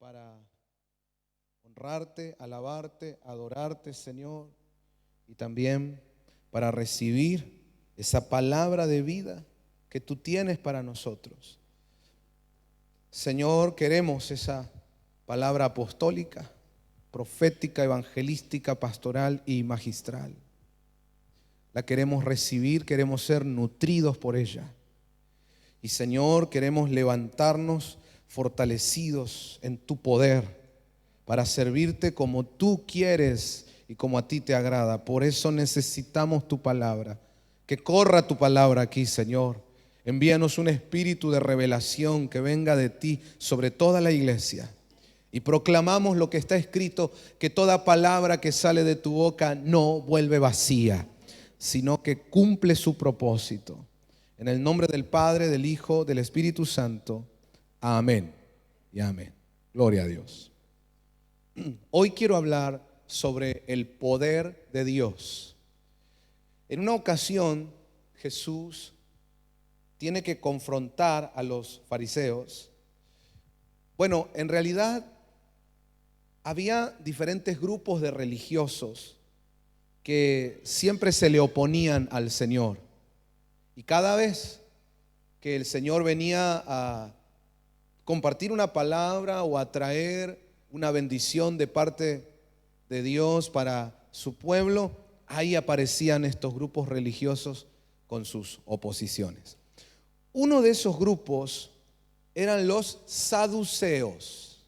para honrarte, alabarte, adorarte, Señor, y también para recibir esa palabra de vida que tú tienes para nosotros. Señor, queremos esa palabra apostólica, profética, evangelística, pastoral y magistral. La queremos recibir, queremos ser nutridos por ella. Y Señor, queremos levantarnos fortalecidos en tu poder para servirte como tú quieres y como a ti te agrada. Por eso necesitamos tu palabra. Que corra tu palabra aquí, Señor. Envíanos un espíritu de revelación que venga de ti sobre toda la iglesia. Y proclamamos lo que está escrito, que toda palabra que sale de tu boca no vuelve vacía, sino que cumple su propósito. En el nombre del Padre, del Hijo, del Espíritu Santo. Amén y amén. Gloria a Dios. Hoy quiero hablar sobre el poder de Dios. En una ocasión, Jesús tiene que confrontar a los fariseos. Bueno, en realidad había diferentes grupos de religiosos que siempre se le oponían al Señor. Y cada vez que el Señor venía a compartir una palabra o a traer una bendición de parte de Dios para su pueblo, ahí aparecían estos grupos religiosos con sus oposiciones. Uno de esos grupos eran los saduceos.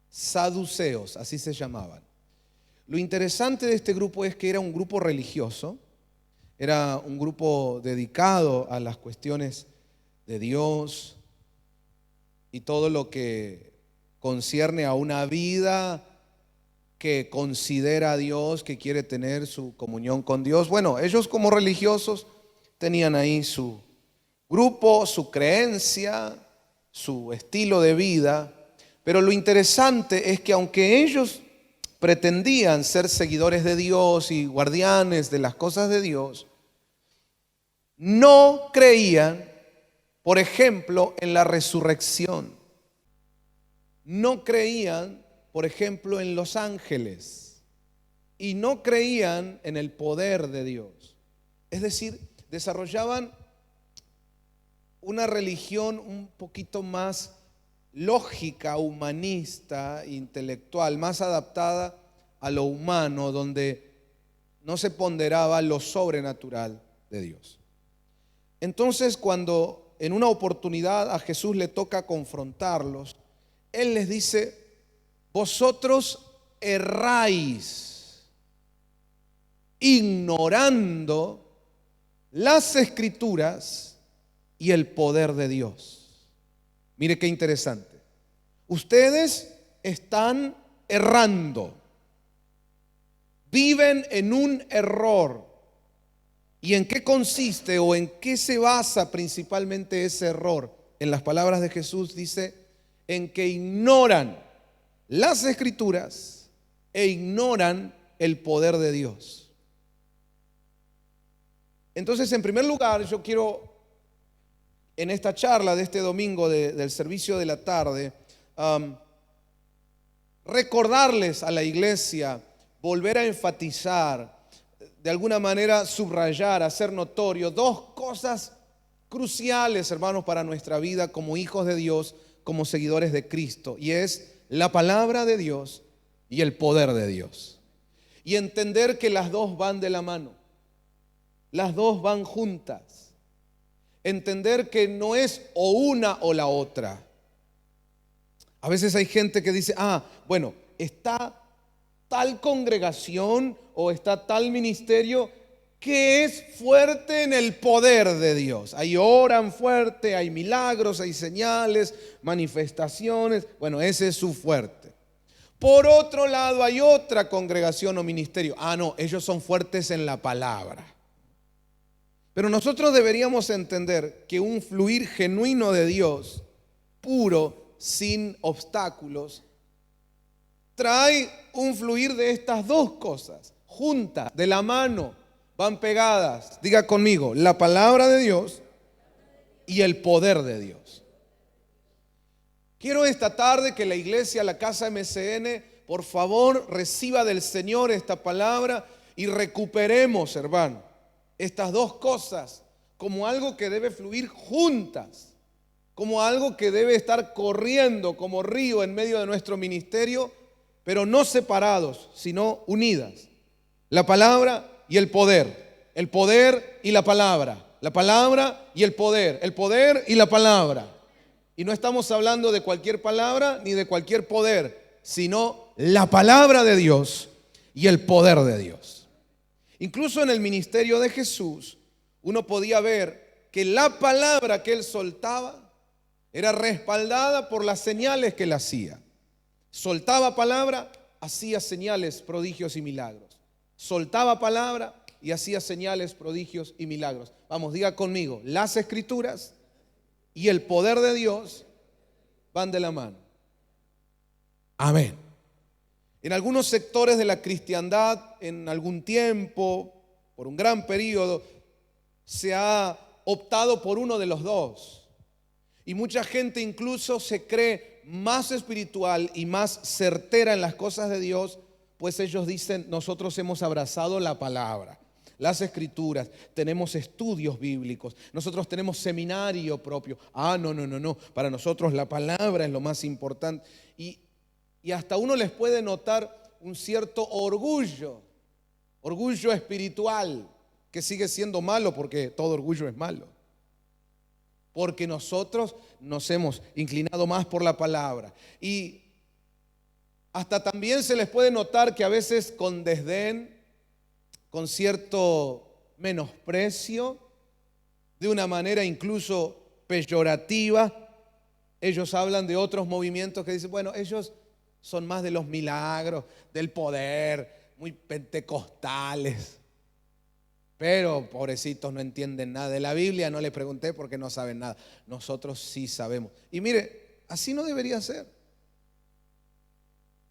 Saduceos, así se llamaban. Lo interesante de este grupo es que era un grupo religioso, era un grupo dedicado a las cuestiones de Dios y todo lo que concierne a una vida que considera a Dios, que quiere tener su comunión con Dios. Bueno, ellos como religiosos tenían ahí su grupo, su creencia, su estilo de vida. Pero lo interesante es que aunque ellos pretendían ser seguidores de Dios y guardianes de las cosas de Dios, no creían, por ejemplo, en la resurrección. No creían, por ejemplo, en los ángeles. Y no creían en el poder de Dios. Es decir, desarrollaban una religión un poquito más lógica, humanista, intelectual, más adaptada a lo humano, donde no se ponderaba lo sobrenatural de Dios. Entonces, cuando en una oportunidad a Jesús le toca confrontarlos, Él les dice: vosotros erráis, ignorando las Escrituras y el poder de Dios. Mire qué interesante. Ustedes están errando, viven en un error. ¿Y en qué consiste o en qué se basa principalmente ese error? En las palabras de Jesús dice: en que ignoran las Escrituras e ignoran el poder de Dios. Entonces, en primer lugar, yo quiero en esta charla de este domingo del servicio de la tarde, recordarles a la iglesia, volver a enfatizar, de alguna manera subrayar, hacer notorio dos cosas cruciales, hermanos, para nuestra vida como hijos de Dios, como seguidores de Cristo, y es la palabra de Dios y el poder de Dios. Y entender que las dos van de la mano, las dos van juntas. Entender que no es o una o la otra. A veces hay gente que dice: bueno, está tal congregación o está tal ministerio que es fuerte en el poder de Dios. Ahí oran fuerte, hay milagros, hay señales, manifestaciones. Bueno, ese es su fuerte. Por otro lado, hay otra congregación o ministerio. No, ellos son fuertes en la palabra. Pero nosotros deberíamos entender que un fluir genuino de Dios, puro, sin obstáculos, trae un fluir de estas dos cosas, juntas, de la mano, van pegadas. Diga conmigo: la palabra de Dios y el poder de Dios. Quiero esta tarde que la iglesia, la casa MCN, por favor reciba del Señor esta palabra y recuperemos, hermano, estas dos cosas como algo que debe fluir juntas, como algo que debe estar corriendo como río en medio de nuestro ministerio, pero no separados, sino unidas. La palabra y el poder y la palabra y el poder y la palabra. Y no estamos hablando de cualquier palabra ni de cualquier poder, sino la palabra de Dios y el poder de Dios. Incluso en el ministerio de Jesús, uno podía ver que la palabra que él soltaba era respaldada por las señales que él hacía. Soltaba palabra, hacía señales, prodigios y milagros. Soltaba palabra y hacía señales, prodigios y milagros. Vamos, diga conmigo, las Escrituras y el poder de Dios van de la mano. Amén. En algunos sectores de la cristiandad, en algún tiempo, por un gran periodo, se ha optado por uno de los dos. Y mucha gente incluso se cree más espiritual y más certera en las cosas de Dios, pues ellos dicen, nosotros hemos abrazado la palabra, las Escrituras, tenemos estudios bíblicos, nosotros tenemos seminario propio. No, para nosotros la palabra es lo más importante. Y hasta uno les puede notar un cierto orgullo espiritual, que sigue siendo malo porque todo orgullo es malo. Porque nosotros nos hemos inclinado más por la palabra. Y hasta también se les puede notar que a veces con desdén, con cierto menosprecio, de una manera incluso peyorativa, ellos hablan de otros movimientos que dicen, bueno, ellos son más de los milagros, del poder, muy pentecostales. Pero pobrecitos no entienden nada de la Biblia, no les pregunté porque no saben nada. Nosotros sí sabemos. Y mire, así no debería ser.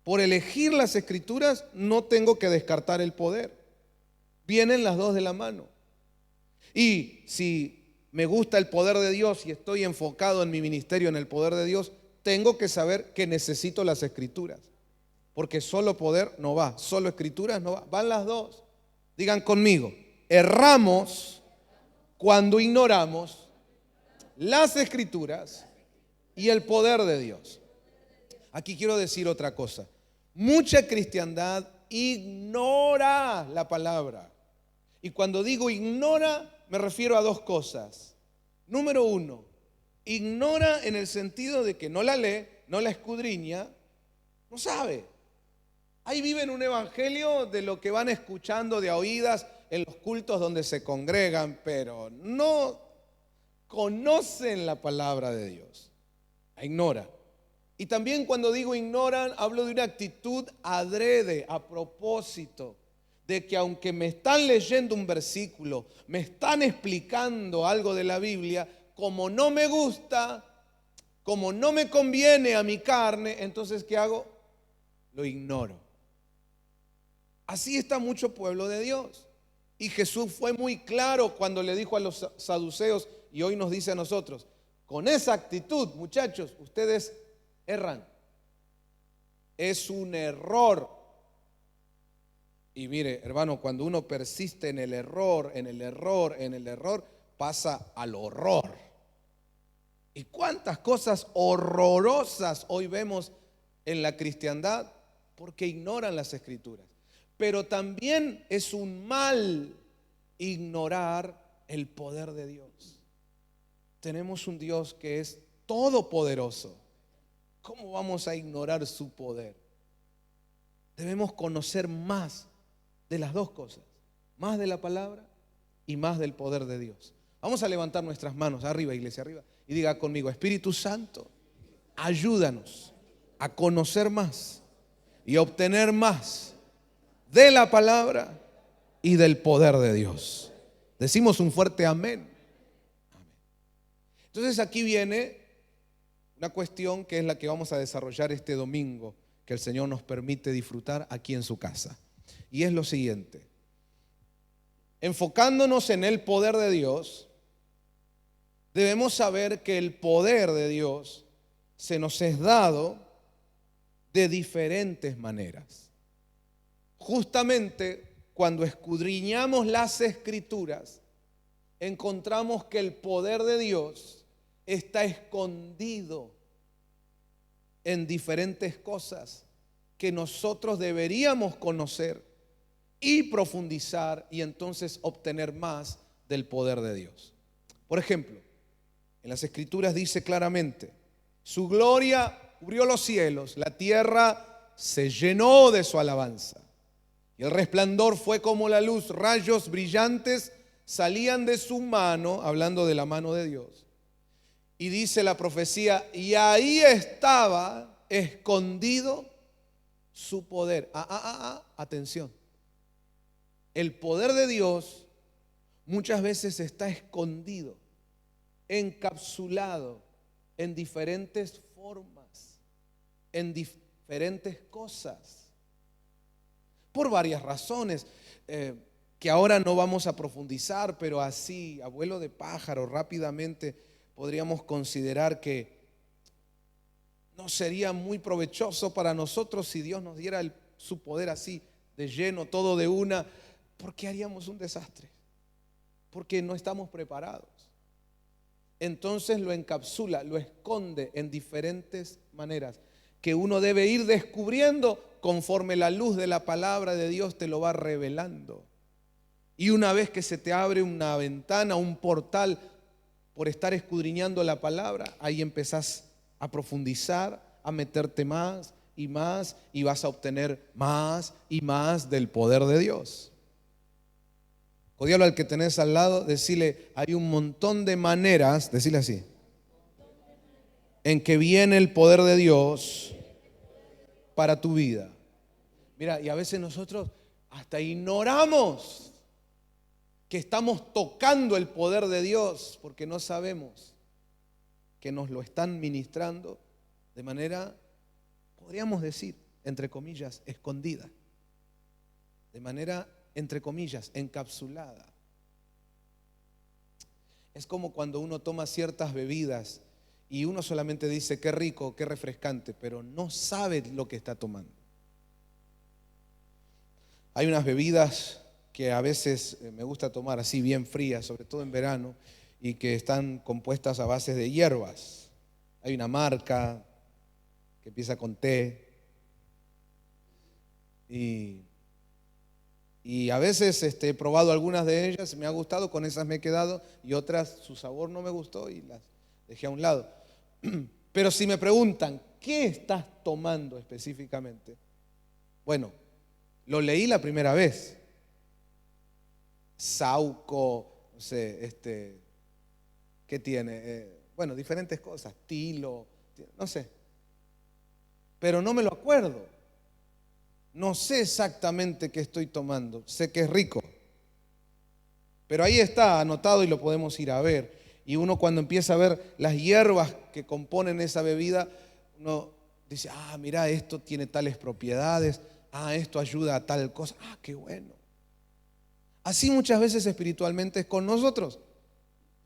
Por elegir las Escrituras no tengo que descartar el poder. Vienen las dos de la mano. Y si me gusta el poder de Dios y estoy enfocado en mi ministerio en el poder de Dios, tengo que saber que necesito las Escrituras. Porque solo poder no va, solo Escrituras no va. Van las dos. Digan conmigo. Erramos cuando ignoramos las Escrituras y el poder de Dios. Aquí quiero decir otra cosa. Mucha cristiandad ignora la palabra. Y cuando digo ignora, me refiero a dos cosas. Número uno, ignora en el sentido de que no la lee, no la escudriña, no sabe. Ahí viven un evangelio de lo que van escuchando de a oídas en los cultos donde se congregan, pero no conocen la palabra de Dios. La ignora. Y también cuando digo ignoran, hablo de una actitud adrede, a propósito, de que aunque me están leyendo un versículo, me están explicando algo de la Biblia, como no me gusta, como no me conviene a mi carne, entonces ¿qué hago? Lo ignoro. Así está mucho pueblo de Dios. Y Jesús fue muy claro cuando le dijo a los saduceos, y hoy nos dice a nosotros, con esa actitud, muchachos, ustedes erran. Es un error. Y mire, hermano, cuando uno persiste en el error, pasa al horror. ¿Y cuántas cosas horrorosas hoy vemos en la cristiandad? Porque ignoran las Escrituras. Pero también es un mal ignorar el poder de Dios. Tenemos un Dios que es todopoderoso. ¿Cómo vamos a ignorar su poder? Debemos conocer más de las dos cosas, más de la palabra y más del poder de Dios. Vamos a levantar nuestras manos arriba, iglesia, arriba, y diga conmigo, Espíritu Santo, ayúdanos a conocer más y a obtener más de la palabra y del poder de Dios. Decimos un fuerte amén. Amén. Entonces aquí viene una cuestión que es la que vamos a desarrollar este domingo, que el Señor nos permite disfrutar aquí en su casa. Y es lo siguiente: enfocándonos en el poder de Dios, debemos saber que el poder de Dios se nos es dado de diferentes maneras. Justamente cuando escudriñamos las Escrituras, encontramos que el poder de Dios está escondido en diferentes cosas que nosotros deberíamos conocer y profundizar y entonces obtener más del poder de Dios. Por ejemplo, en las Escrituras dice claramente: su gloria cubrió los cielos, la tierra se llenó de su alabanza. Y el resplandor fue como la luz, rayos brillantes salían de su mano, hablando de la mano de Dios. Y dice la profecía, y ahí estaba escondido su poder. Atención. El poder de Dios muchas veces está escondido, encapsulado en diferentes formas, en diferentes cosas, por varias razones que ahora no vamos a profundizar, pero así, a vuelo de pájaro, rápidamente podríamos considerar que no sería muy provechoso para nosotros si Dios nos diera su poder así, de lleno, todo de una, porque haríamos un desastre, porque no estamos preparados. Entonces lo encapsula, lo esconde en diferentes maneras que uno debe ir descubriendo conforme la luz de la palabra de Dios te lo va revelando. Y una vez que se te abre una ventana, un portal, por estar escudriñando la palabra, ahí empezás a profundizar, a meterte más y vas a obtener más y más del poder de Dios. Codialo al que tenés al lado, decirle: hay un montón de maneras, decirle así, en que viene el poder de Dios para tu vida. Mira, y a veces nosotros hasta ignoramos que estamos tocando el poder de Dios porque no sabemos que nos lo están ministrando de manera, podríamos decir, entre comillas, escondida, de manera, entre comillas, encapsulada. Es como cuando uno toma ciertas bebidas y uno solamente dice qué rico, qué refrescante, pero no sabe lo que está tomando. Hay unas bebidas que a veces me gusta tomar así bien frías, sobre todo en verano, y que están compuestas a base de hierbas. Hay una marca que empieza con T y a veces he probado algunas de ellas, me ha gustado, con esas me he quedado, y otras su sabor no me gustó y las dejé a un lado. Pero si me preguntan, ¿qué estás tomando específicamente? Bueno, lo leí la primera vez. Sauco, no sé, ¿qué tiene? Bueno, diferentes cosas, Tilo, no sé. Pero no me lo acuerdo. No sé exactamente qué estoy tomando. Sé que es rico. Pero ahí está anotado y lo podemos ir a ver. Y uno cuando empieza a ver las hierbas que componen esa bebida, uno dice, mira, esto tiene tales propiedades, esto ayuda a tal cosa, qué bueno. Así muchas veces espiritualmente es con nosotros,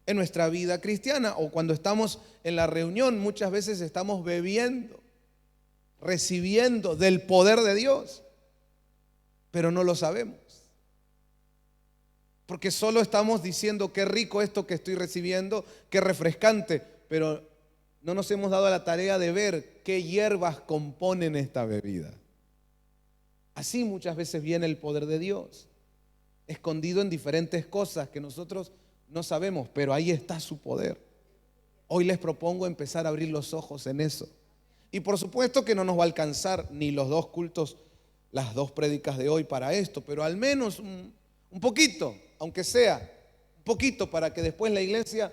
en nuestra vida cristiana, o cuando estamos en la reunión, muchas veces estamos bebiendo, recibiendo del poder de Dios, pero no lo sabemos. Porque solo estamos diciendo qué rico esto que estoy recibiendo, qué refrescante, pero no nos hemos dado la tarea de ver qué hierbas componen esta bebida. Así muchas veces viene el poder de Dios, escondido en diferentes cosas que nosotros no sabemos, pero ahí está su poder. Hoy les propongo empezar a abrir los ojos en eso. Y por supuesto que no nos va a alcanzar ni los 2 cultos, las 2 prédicas de hoy para esto, pero al menos un poquito, aunque sea un poquito, para que después la iglesia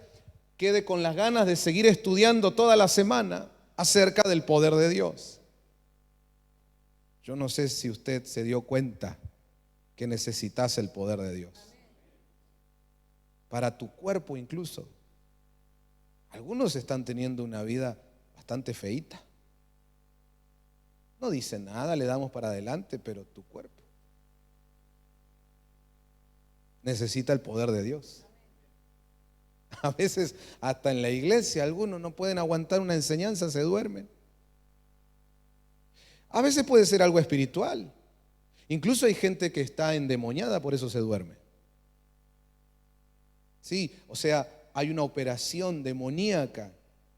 quede con las ganas de seguir estudiando toda la semana acerca del poder de Dios. Yo no sé si usted se dio cuenta que necesitas el poder de Dios para tu cuerpo incluso. Algunos están teniendo una vida bastante feíta. No dice nada, le damos para adelante, pero tu cuerpo necesita el poder de Dios. A veces hasta en la iglesia algunos no pueden aguantar una enseñanza, se duermen. A veces puede ser algo espiritual. Incluso hay gente que está endemoniada, por eso se duerme. Sí, o sea, hay una operación demoníaca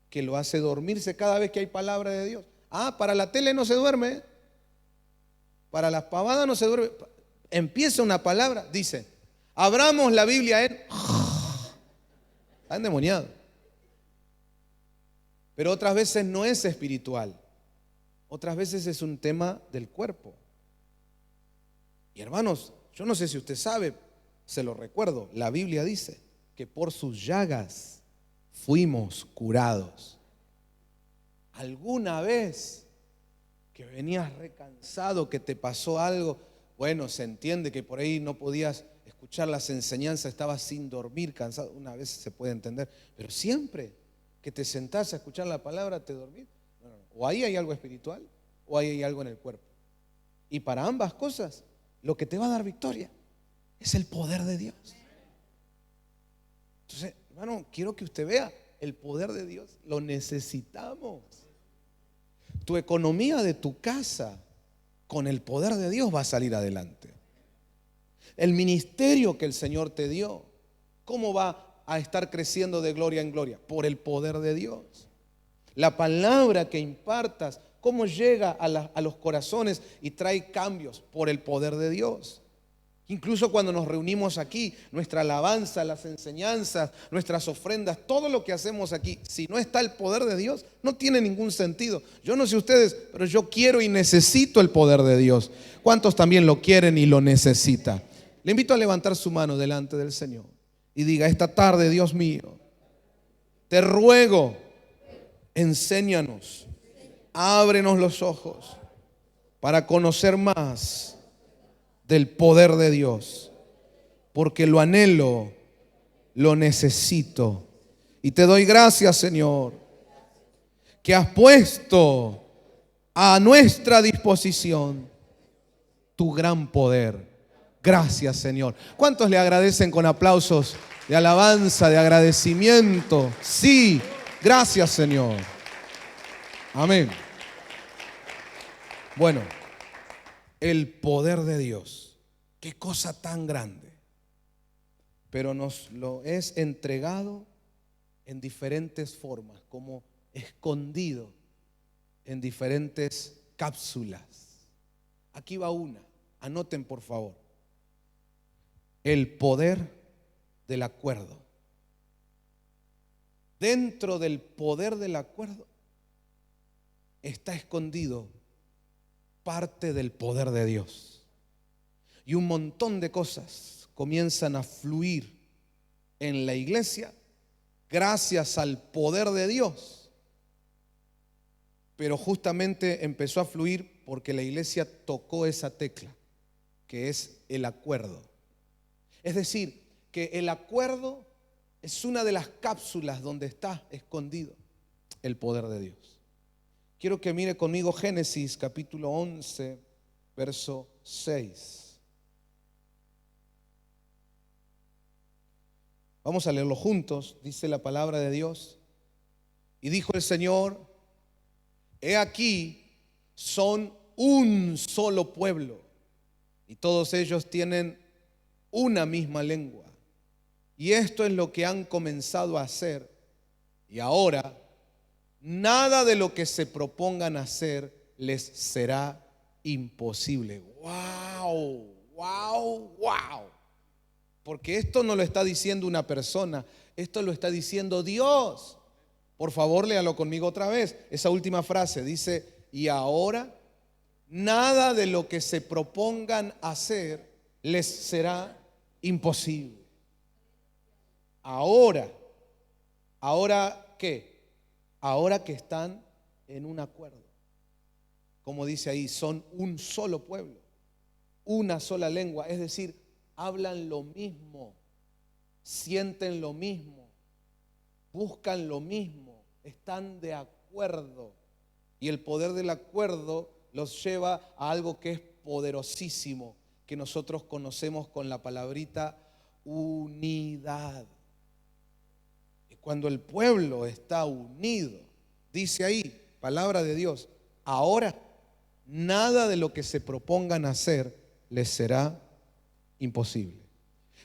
que lo hace dormirse cada vez que hay palabra de Dios. Para la tele no se duerme, para las pavadas no se duerme. Empieza una palabra, dice, abramos la Biblia en... Está endemoniado. Pero otras veces no es espiritual. Otras veces es un tema del cuerpo. Y hermanos, yo no sé si usted sabe, se lo recuerdo, la Biblia dice que por sus llagas fuimos curados. ¿Alguna vez que venías recansado, que te pasó algo? Bueno, se entiende que por ahí no podías escuchar las enseñanzas, estabas sin dormir, cansado. Una vez se puede entender, pero siempre que te sentás a escuchar la palabra, te dormís. O ahí hay algo espiritual o ahí hay algo en el cuerpo. Y para ambas cosas, lo que te va a dar victoria es el poder de Dios. Entonces, hermano, quiero que usted vea, el poder de Dios lo necesitamos. Tu economía de tu casa con el poder de Dios va a salir adelante. El ministerio que el Señor te dio, ¿cómo va a estar creciendo de gloria en gloria? Por el poder de Dios. La palabra que impartas, ¿cómo llega a los corazones y trae cambios? Por el poder de Dios. Incluso cuando nos reunimos aquí, nuestra alabanza, las enseñanzas, nuestras ofrendas, todo lo que hacemos aquí, si no está el poder de Dios, no tiene ningún sentido. Yo no sé ustedes, pero yo quiero y necesito el poder de Dios. ¿Cuántos también lo quieren y lo necesitan? Le invito a levantar su mano delante del Señor y diga, esta tarde, Dios mío, te ruego, enséñanos, ábrenos los ojos para conocer más del poder de Dios, porque lo anhelo, lo necesito. Y te doy gracias, Señor, que has puesto a nuestra disposición tu gran poder. Gracias, Señor. ¿Cuántos le agradecen con aplausos de alabanza, de agradecimiento? Sí, gracias, Señor. Amén. Bueno, el poder de Dios, qué cosa tan grande, pero nos lo es entregado en diferentes formas, como escondido en diferentes cápsulas. Aquí va una, anoten por favor. El poder del acuerdo. Dentro del poder del acuerdo está escondido parte del poder de Dios. Y un montón de cosas comienzan a fluir en la iglesia gracias al poder de Dios. Pero justamente empezó a fluir porque la iglesia tocó esa tecla, que es el acuerdo. Es decir, que el acuerdo es una de las cápsulas donde está escondido el poder de Dios. Quiero que mire conmigo Génesis capítulo 11, verso 6. Vamos a leerlo juntos. Dice la palabra de Dios. Y dijo el Señor, he aquí, son un solo pueblo, y todos ellos tienen una misma lengua. Y esto es lo que han comenzado a hacer. Y ahora, nada de lo que se propongan hacer les será imposible. ¡Wow! ¡Wow! ¡Wow! Porque esto no lo está diciendo una persona, esto lo está diciendo Dios. Por favor, léalo conmigo otra vez. Esa última frase dice, y ahora nada de lo que se propongan hacer les será imposible. Ahora ¿qué? Ahora que están en un acuerdo. Como dice ahí, son un solo pueblo, una sola lengua, es decir, hablan lo mismo, sienten lo mismo, buscan lo mismo, están de acuerdo. Y el poder del acuerdo los lleva a algo que es poderosísimo, que nosotros conocemos con la palabrita unidad. cuando el pueblo está unido, dice ahí, palabra de Dios, ahora nada de lo que se propongan hacer les será imposible.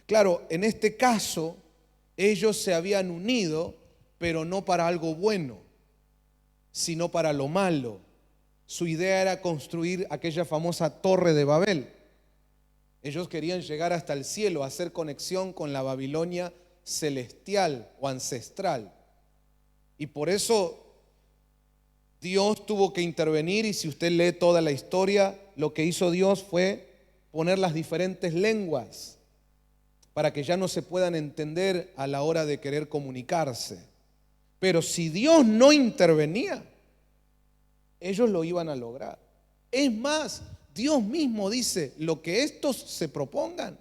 Claro, en este caso, ellos se habían unido, pero no para algo bueno, sino para lo malo. Su idea era construir aquella famosa Torre de Babel. Ellos querían llegar hasta el cielo, hacer conexión con la Babilonia celestial o ancestral. Y por eso Dios tuvo que intervenir, y si usted lee toda la historia, lo que hizo Dios fue poner las diferentes lenguas para que ya no se puedan entender a la hora de querer comunicarse. Pero si Dios no intervenía, ellos lo iban a lograr. Es más, Dios mismo dice, lo que estos se propongan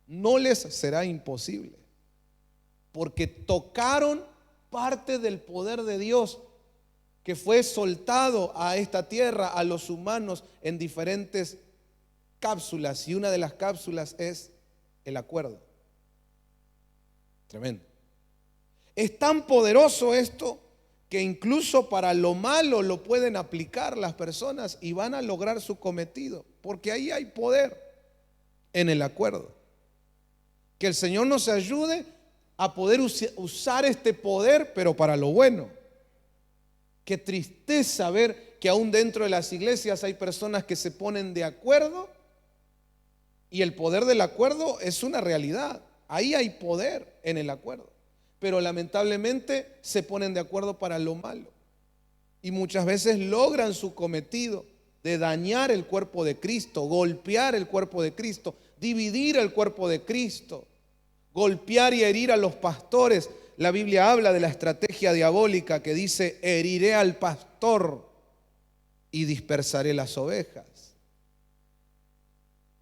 no les será imposible, porque tocaron parte del poder de Dios que fue soltado a esta tierra, a los humanos, en diferentes cápsulas, y una de las cápsulas es el acuerdo. Tremendo. Es tan poderoso esto que incluso para lo malo lo pueden aplicar las personas y van a lograr su cometido, porque ahí hay poder en el acuerdo. Que el Señor nos ayude a poder usar este poder, pero para lo bueno. Qué tristeza ver que aún dentro de las iglesias hay personas que se ponen de acuerdo, y el poder del acuerdo es una realidad. Ahí hay poder en el acuerdo, pero lamentablemente se ponen de acuerdo para lo malo, y muchas veces logran su cometido de dañar el cuerpo de Cristo, golpear el cuerpo de Cristo, dividir el cuerpo de Cristo, golpear y herir a los pastores. La Biblia habla de la estrategia diabólica que dice: heriré al pastor y dispersaré las ovejas.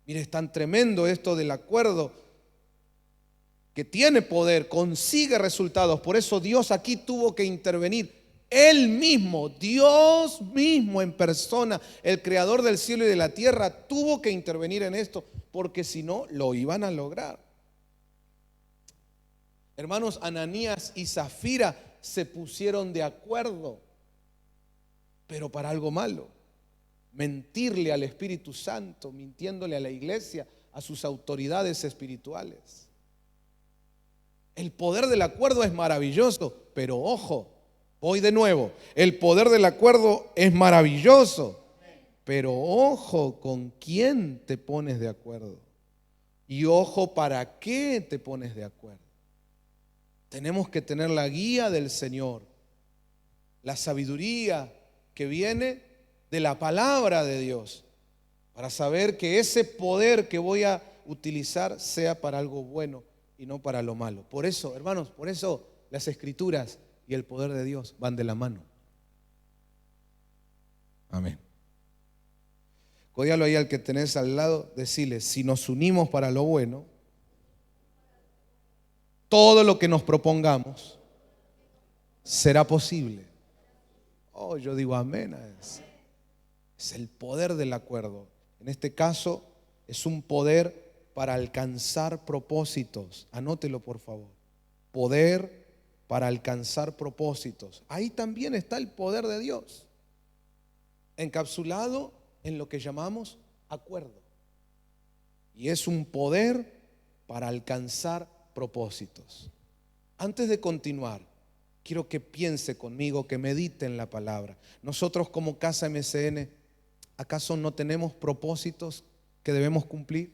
Mire, es tan tremendo esto del acuerdo, que tiene poder, consigue resultados. Por eso Dios aquí tuvo que intervenir. Él mismo, Dios mismo en persona, el creador del cielo y de la tierra, tuvo que intervenir en esto, porque si no, lo iban a lograr. Hermanos, Ananías y Zafira se pusieron de acuerdo, pero para algo malo: mentirle al Espíritu Santo, mintiéndole a la iglesia, a sus autoridades espirituales. El poder del acuerdo es maravilloso, pero ojo, voy de nuevo, el poder del acuerdo es maravilloso, pero ojo con quién te pones de acuerdo, y ojo para qué te pones de acuerdo. Tenemos que tener la guía del Señor, la sabiduría que viene de la palabra de Dios, para saber que ese poder que voy a utilizar sea para algo bueno y no para lo malo. Por eso, hermanos, por eso las Escrituras y el poder de Dios van de la mano. Amén. Códialo ahí al que tenés al lado, decile: si nos unimos para lo bueno, todo lo que nos propongamos será posible. Oh, yo digo amén a eso. Es el poder del acuerdo. En este caso es un poder para alcanzar propósitos. Anótelo, por favor. Poder para alcanzar propósitos. Ahí también está el poder de Dios, encapsulado en lo que llamamos acuerdo. Y es un poder para alcanzar propósitos. Antes de continuar, quiero que piense conmigo, que medite en la palabra. Nosotros como Casa MCN, ¿acaso no tenemos propósitos que debemos cumplir?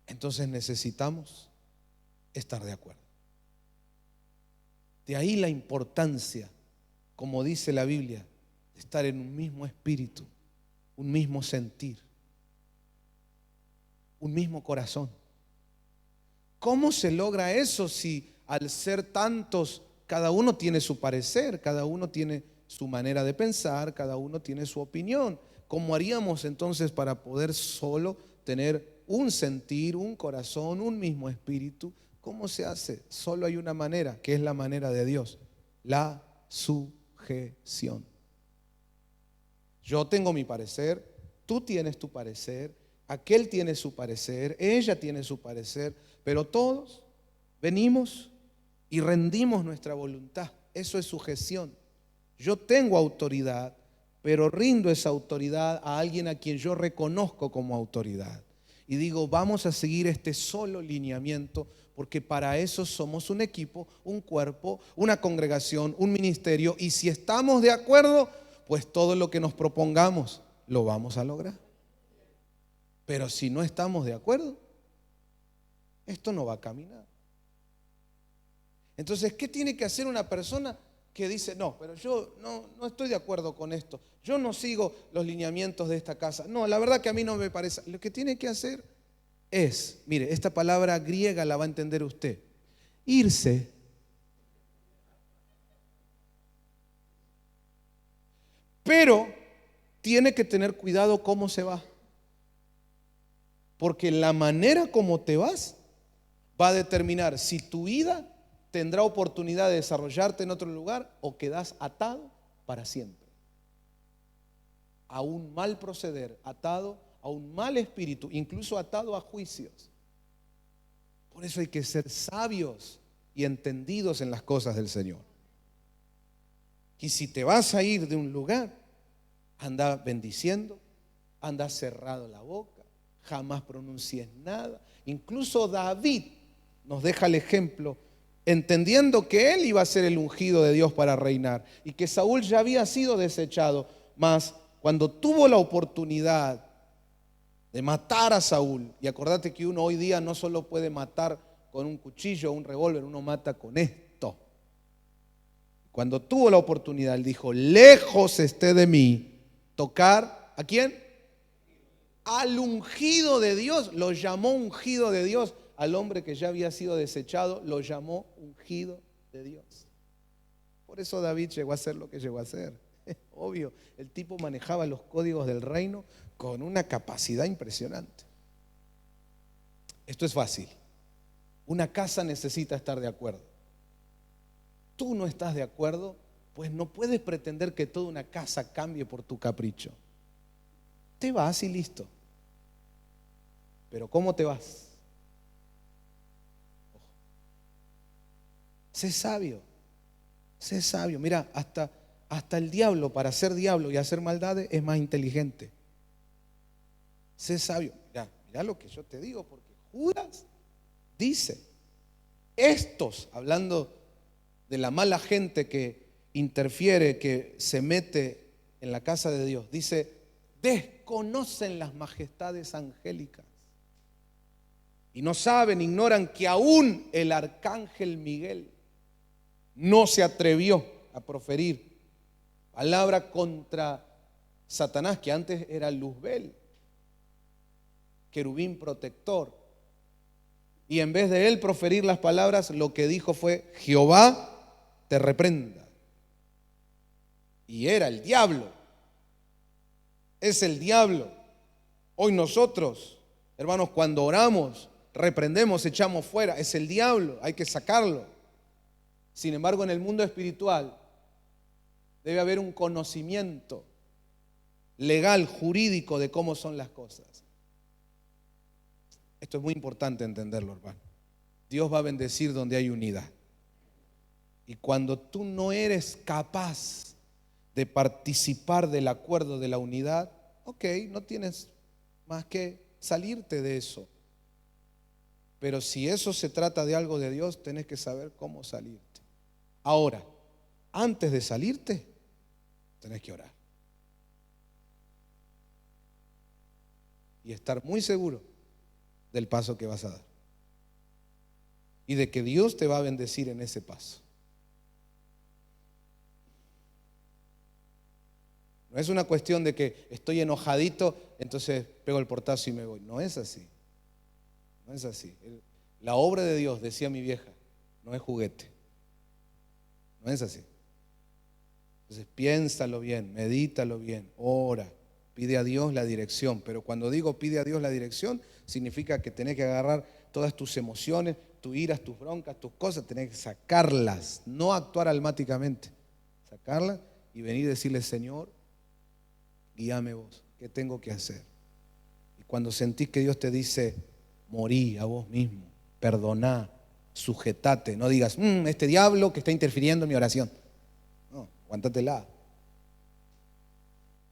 Entonces necesitamos estar de acuerdo. De ahí la importancia, como dice la Biblia, de estar en un mismo espíritu, un mismo sentir, un mismo corazón. ¿Cómo se logra eso si al ser tantos, cada uno tiene su parecer, cada uno tiene su manera de pensar, cada uno tiene su opinión? ¿Cómo haríamos entonces para poder solo tener un sentir, un corazón, un mismo espíritu? ¿Cómo se hace? Solo hay una manera, que es la manera de Dios: la sujeción. Yo tengo mi parecer, tú tienes tu parecer, aquel tiene su parecer, ella tiene su parecer, pero todos venimos y rendimos nuestra voluntad. Eso es sujeción. Yo tengo autoridad, pero rindo esa autoridad a alguien a quien yo reconozco como autoridad. Y digo, vamos a seguir este solo lineamiento, porque para eso somos un equipo, un cuerpo, una congregación, un ministerio. Y si estamos de acuerdo, pues todo lo que nos propongamos lo vamos a lograr. Pero si no estamos de acuerdo, esto no va a caminar. Entonces, ¿qué tiene que hacer una persona que dice, no, pero yo no estoy de acuerdo con esto, yo no sigo los lineamientos de esta casa? No, la verdad que a mí no me parece. Lo que tiene que hacer es, mire, esta palabra griega la va a entender usted, irse. Pero tiene que tener cuidado cómo se va, porque la manera como te vas va a determinar si tu ida tendrá oportunidad de desarrollarte en otro lugar o quedas atado para siempre a un mal proceder, atado a un mal espíritu, incluso atado a juicios. Por eso hay que ser sabios y entendidos en las cosas del Señor. Y si te vas a ir de un lugar, anda bendiciendo, anda cerrado la boca, jamás pronuncies nada. Incluso David nos deja el ejemplo, entendiendo que él iba a ser el ungido de Dios para reinar y que Saúl ya había sido desechado. Mas cuando tuvo la oportunidad de matar a Saúl, y acordate que uno hoy día no solo puede matar con un cuchillo o un revólver, uno mata con esto. Cuando tuvo la oportunidad, él dijo, lejos esté de mí tocar, ¿a quién? Al ungido de Dios. Lo llamó ungido de Dios. Al hombre que ya había sido desechado, lo llamó ungido de Dios. Por eso David llegó a ser lo que llegó a ser. Obvio, el tipo manejaba los códigos del reino con una capacidad impresionante. Esto es fácil. Una casa necesita estar de acuerdo. Tú no estás de acuerdo, pues no puedes pretender que toda una casa cambie por tu capricho. Te vas y listo. Pero ¿cómo te vas? Sé sabio. Sé sabio. Mira, hasta el diablo, para ser diablo y hacer maldades, es más inteligente. Sé sabio. Mira lo que yo te digo, porque Judas dice, estos, hablando de la mala gente que interfiere, que se mete en la casa de Dios, dice, desconocen las majestades angélicas y no saben, ignoran que aún el arcángel Miguel no se atrevió a proferir palabra contra Satanás, que antes era Luzbel, querubín protector. Y en vez de él proferir las palabras, lo que dijo fue, Jehová te reprenda. Y era el diablo. Es el diablo. Hoy nosotros, hermanos, cuando oramos, reprendemos, echamos fuera. Es el diablo, hay que sacarlo. Sin embargo, en el mundo espiritual debe haber un conocimiento legal, jurídico de cómo son las cosas. Esto es muy importante entenderlo, hermano. Dios va a bendecir donde hay unidad. Y cuando tú no eres capaz de participar del acuerdo de la unidad, ok, no tienes más que salirte de eso. Pero si eso se trata de algo de Dios, tenés que saber cómo salirte. Ahora, antes de salirte, tenés que orar. Y estar muy seguro del paso que vas a dar. Y de que Dios te va a bendecir en ese paso. No es una cuestión de que estoy enojadito, entonces pego el portazo y me voy. No es así. No es así. La obra de Dios, decía mi vieja, no es juguete. No es así. Entonces piénsalo bien, medítalo bien, ora, pide a Dios la dirección. Pero cuando digo pide a Dios la dirección, significa que tenés que agarrar todas tus emociones, tus iras, tus broncas, tus cosas, tenés que sacarlas, no actuar almáticamente. Sacarlas y venir y decirle, Señor, guíame vos, ¿qué tengo que hacer? Y cuando sentís que Dios te dice, morí a vos mismo, perdoná, Sujetate, no digas, este diablo que está interfiriendo en mi oración. No, aguántatela.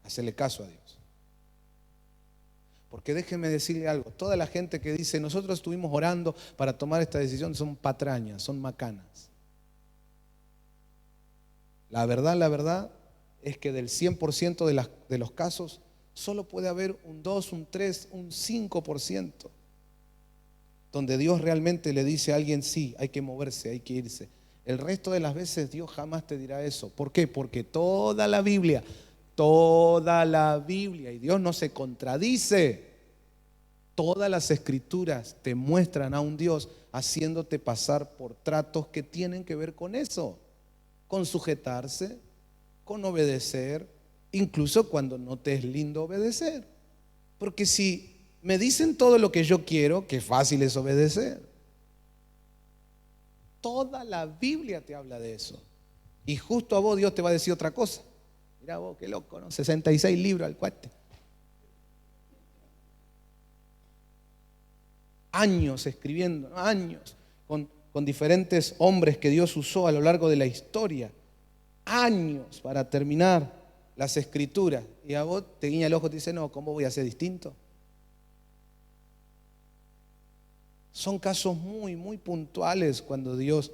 Hacele caso a Dios. Porque déjeme decirle algo, toda la gente que dice, nosotros estuvimos orando para tomar esta decisión, son patrañas, son macanas. La verdad es que del 100% de los casos, solo puede haber un 2, un 3, un 5%, donde Dios realmente le dice a alguien, sí, hay que moverse, hay que irse. El resto de las veces Dios jamás te dirá eso. ¿Por qué? Porque toda la Biblia, y Dios no se contradice. Todas las escrituras te muestran a un Dios haciéndote pasar por tratos que tienen que ver con eso, con sujetarse, con obedecer, incluso cuando no te es lindo obedecer. Porque si me dicen todo lo que yo quiero, qué fácil es obedecer. Toda la Biblia te habla de eso. Y justo a vos Dios te va a decir otra cosa. Mirá vos, qué loco, ¿no? 66 libros al cuate. Años escribiendo, ¿no? Años con diferentes hombres que Dios usó a lo largo de la historia. Años para terminar las escrituras. Y a vos te guiña el ojo y te dice, no, ¿cómo voy a ser distinto? Son casos muy, muy puntuales cuando Dios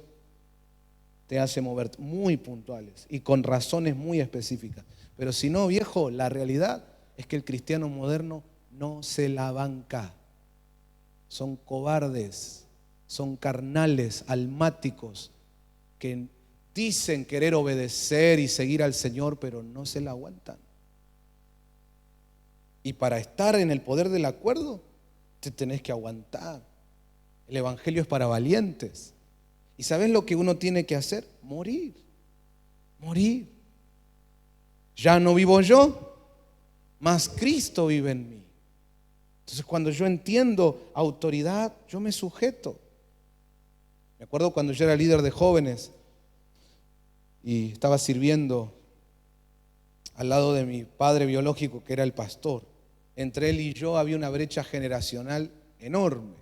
te hace mover, muy puntuales y con razones muy específicas. Pero si no, viejo, la realidad es que el cristiano moderno no se la banca. Son cobardes, son carnales, almáticos, que dicen querer obedecer y seguir al Señor, pero no se la aguantan. Y para estar en el poder del acuerdo, te tenés que aguantar. El evangelio es para valientes. ¿Y sabes lo que uno tiene que hacer? Morir. Morir. Ya no vivo yo, mas Cristo vive en mí. Entonces, cuando yo entiendo autoridad, yo me sujeto. Me acuerdo cuando yo era líder de jóvenes y estaba sirviendo al lado de mi padre biológico, que era el pastor. Entre él y yo había una brecha generacional enorme.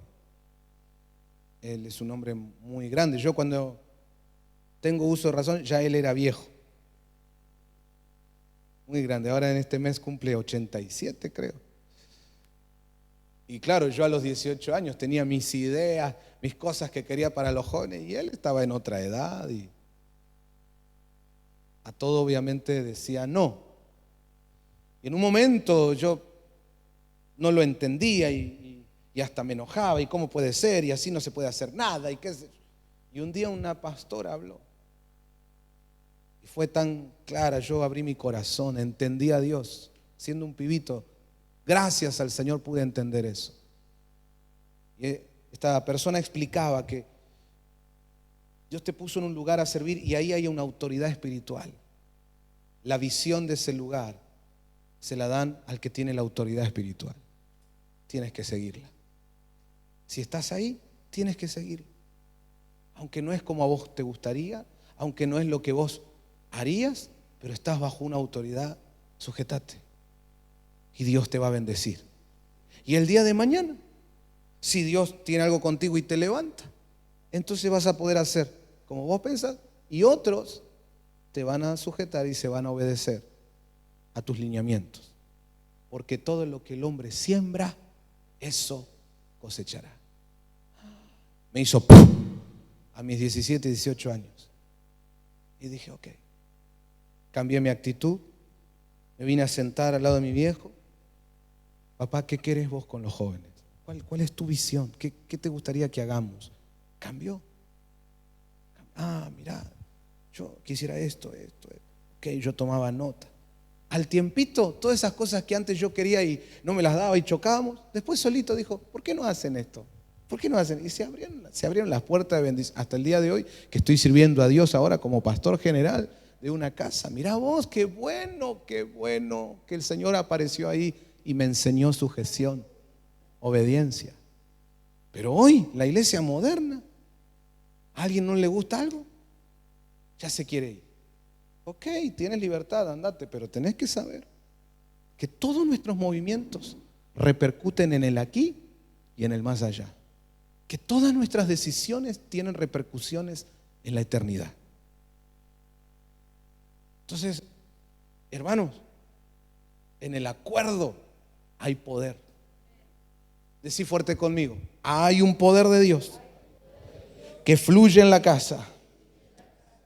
Él es un hombre muy grande. Yo, cuando tengo uso de razón, ya él era viejo. Muy grande. Ahora en este mes cumple 87, creo. Y claro, yo a los 18 años tenía mis ideas, mis cosas que quería para los jóvenes, y él estaba en otra edad y a todo obviamente decía no. Y en un momento yo no lo entendía y hasta me enojaba, y cómo puede ser, y así no se puede hacer nada, y qué sé yo. Y un día una pastora habló y fue tan clara, yo abrí mi corazón, entendí a Dios, siendo un pibito. Gracias al Señor pude entender eso. Y esta persona explicaba que Dios te puso en un lugar a servir y ahí hay una autoridad espiritual. La visión de ese lugar se la dan al que tiene la autoridad espiritual. Tienes que seguirla. Si estás ahí, tienes que seguirla. Aunque no es como a vos te gustaría, aunque no es lo que vos harías, pero estás bajo una autoridad, sujétate. Y Dios te va a bendecir. Y el día de mañana, si Dios tiene algo contigo y te levanta, entonces vas a poder hacer como vos pensás, y otros te van a sujetar y se van a obedecer a tus lineamientos. Porque todo lo que el hombre siembra, eso cosechará. Me hizo ¡pum! A mis 17, 18 años. Y dije, ok. Cambié mi actitud. Me vine a sentar al lado de mi viejo. Papá, ¿qué querés vos con los jóvenes? ¿Cuál es tu visión? ¿Qué te gustaría que hagamos? Cambió. Mirá, yo quisiera esto. Ok, yo tomaba nota. Al tiempito, todas esas cosas que antes yo quería y no me las daba y chocábamos, después solito dijo, ¿por qué no hacen esto? ¿Por qué no hacen? Y se abrieron las puertas de bendición. Hasta el día de hoy, que estoy sirviendo a Dios ahora como pastor general de una casa. Mirá vos, qué bueno que el Señor apareció ahí y me enseñó sujeción, obediencia. Pero hoy, la iglesia moderna, ¿a alguien no le gusta algo? Ya se quiere ir. Ok, tienes libertad, andate, pero tenés que saber que todos nuestros movimientos repercuten en el aquí y en el más allá. que todas nuestras decisiones tienen repercusiones en la eternidad. Entonces, hermanos, en el acuerdo hay poder. Decí fuerte conmigo: hay un poder de Dios que fluye en la casa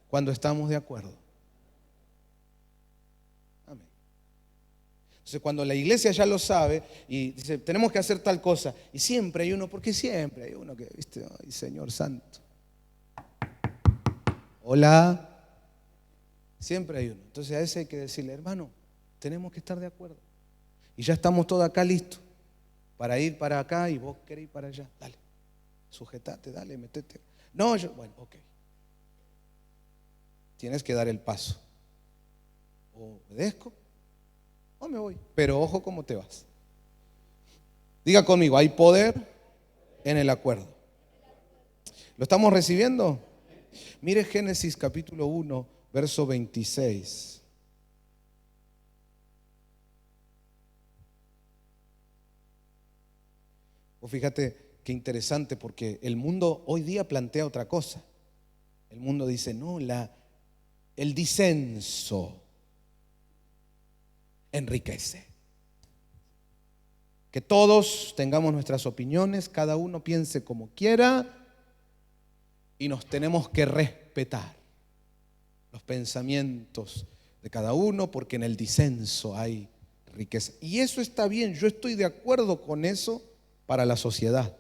cuando estamos de acuerdo. Amén. Entonces, cuando la iglesia ya lo sabe y dice, tenemos que hacer tal cosa, y siempre hay uno, porque siempre hay uno que, viste, ay, Señor Santo, hola, siempre hay uno. Entonces a ese hay que decirle, hermano, tenemos que estar de acuerdo. Y ya estamos todos acá listos para ir para acá y vos querés ir para allá. Dale, sujetate, dale, metete. No, yo, bueno, ok. Tienes que dar el paso. O obedezco o me voy. Pero ojo cómo te vas. Diga conmigo, hay poder en el acuerdo. ¿Lo estamos recibiendo? Mire Génesis capítulo 1, verso 26. O fíjate qué interesante, porque el mundo hoy día plantea otra cosa. El mundo dice, no, el disenso enriquece. Que todos tengamos nuestras opiniones, cada uno piense como quiera y nos tenemos que respetar los pensamientos de cada uno, porque en el disenso hay riqueza. Y eso está bien, yo estoy de acuerdo con eso para la sociedad,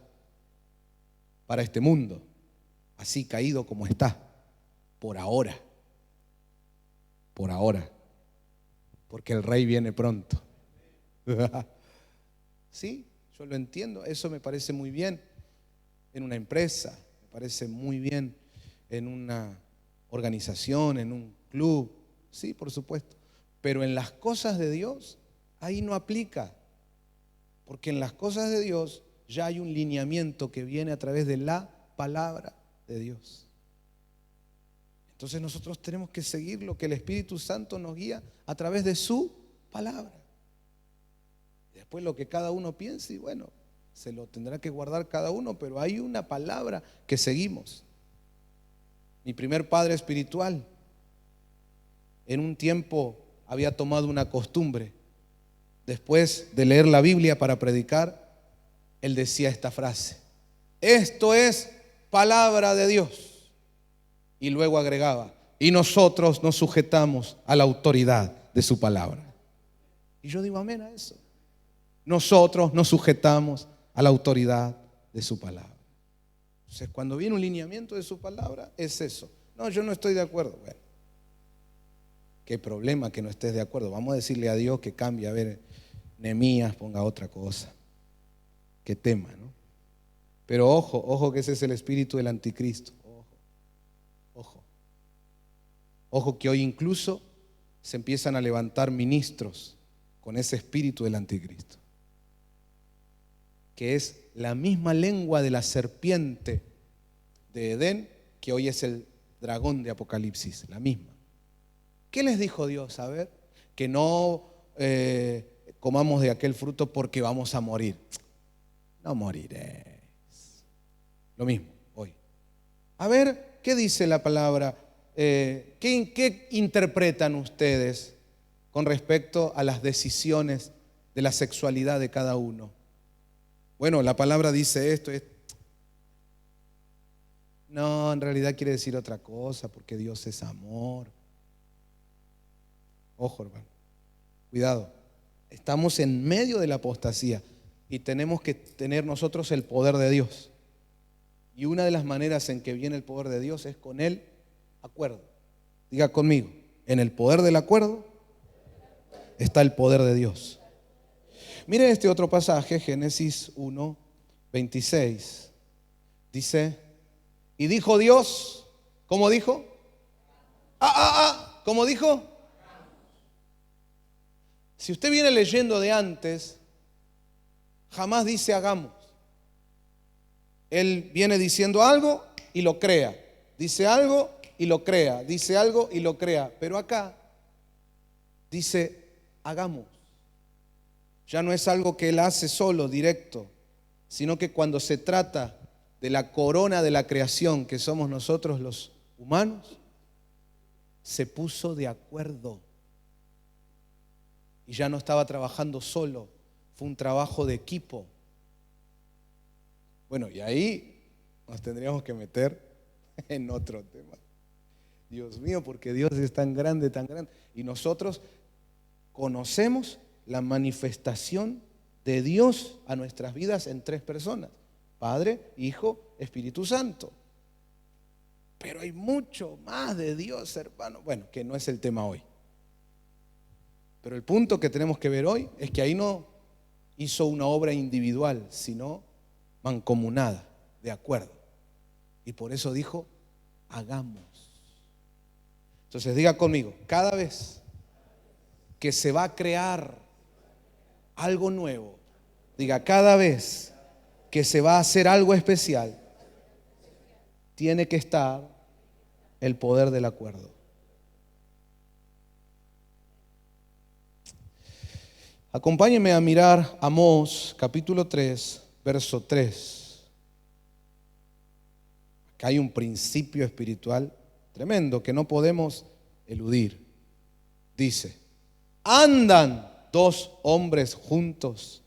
para este mundo, así caído como está, por ahora, porque el rey viene pronto. Sí, yo lo entiendo, eso me parece muy bien en una empresa, me parece muy bien en una organización, en un club, sí, por supuesto, pero en las cosas de Dios, ahí no aplica, porque en las cosas de Dios ya hay un lineamiento que viene a través de la palabra de Dios. Entonces nosotros tenemos que seguir lo que el Espíritu Santo nos guía a través de su palabra. Después lo que cada uno piense, y bueno, se lo tendrá que guardar cada uno, pero hay una palabra que seguimos. Mi primer padre espiritual en un tiempo había tomado una costumbre. Después de leer la Biblia para predicar, él decía esta frase: esto es palabra de Dios. Y luego agregaba: y nosotros nos sujetamos a la autoridad de su palabra. Y yo digo amén a eso. Nosotros nos sujetamos a la autoridad de su palabra. Entonces, cuando viene un lineamiento de su palabra, es eso. No, yo no estoy de acuerdo. Bueno, qué problema que no estés de acuerdo. Vamos a decirle a Dios que cambie. A ver, Nehemías ponga otra cosa. Qué tema, ¿no? Pero ojo, ojo, que ese es el espíritu del anticristo. Ojo que hoy incluso se empiezan a levantar ministros con ese espíritu del anticristo, que es la misma lengua de la serpiente de Edén, que hoy es el dragón de Apocalipsis, la misma. ¿Qué les dijo Dios? A ver, que no comamos de aquel fruto porque vamos a morir. No moriréis. Lo mismo hoy. A ver, ¿qué dice la palabra? ¿Qué interpretan ustedes con respecto a las decisiones de la sexualidad de cada uno? Bueno, la palabra dice esto. No, en realidad quiere decir otra cosa, porque Dios es amor. Ojo, hermano, cuidado. Estamos en medio de la apostasía y tenemos que tener nosotros el poder de Dios. Y una de las maneras en que viene el poder de Dios es con el acuerdo. Diga conmigo, en el poder del acuerdo está el poder de Dios. Mire este otro pasaje, Génesis 1, 26. Dice, y dijo Dios, ¿cómo dijo? ¿Cómo dijo? Si usted viene leyendo de antes, jamás dice hagamos. Él viene diciendo algo y lo crea. Dice algo y lo crea. Dice algo y lo crea. Pero acá dice hagamos. Ya no es algo que él hace solo, directo, sino que cuando se trata de la corona de la creación que somos nosotros los humanos, se puso de acuerdo. Y ya no estaba trabajando solo, fue un trabajo de equipo. Bueno, y ahí nos tendríamos que meter en otro tema. Dios mío, porque Dios es tan grande, tan grande. Y nosotros conocemos la manifestación de Dios a nuestras vidas en 3 personas: Padre, Hijo, Espíritu Santo. Pero hay mucho más de Dios, hermano. Bueno, que no es el tema hoy. Pero el punto que tenemos que ver hoy es que ahí no hizo una obra individual, sino mancomunada, de acuerdo. Y por eso dijo, hagamos. Entonces diga conmigo, cada vez que se va a crear algo nuevo, diga, cada vez que se va a hacer algo especial, tiene que estar el poder del acuerdo. Acompáñenme a mirar Amós capítulo 3, verso 3. Acá hay un principio espiritual tremendo que no podemos eludir. Dice, ¿andan 2 hombres juntos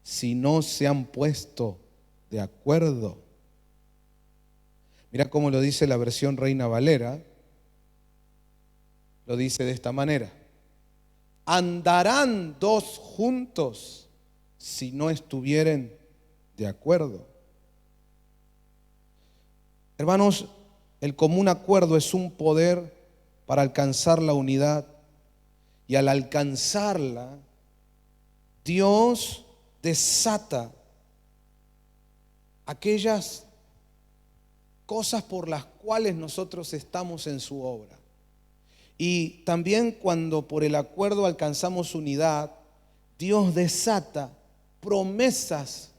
si no se han puesto de acuerdo? Mira cómo lo dice la versión Reina Valera. Lo dice de esta manera: andarán 2 juntos si no estuvieren de acuerdo. Hermanos, el común acuerdo es un poder para alcanzar la unidad, y al alcanzarla, Dios desata aquellas cosas por las cuales nosotros estamos en su obra. Y también cuando por el acuerdo alcanzamos unidad, Dios desata promesas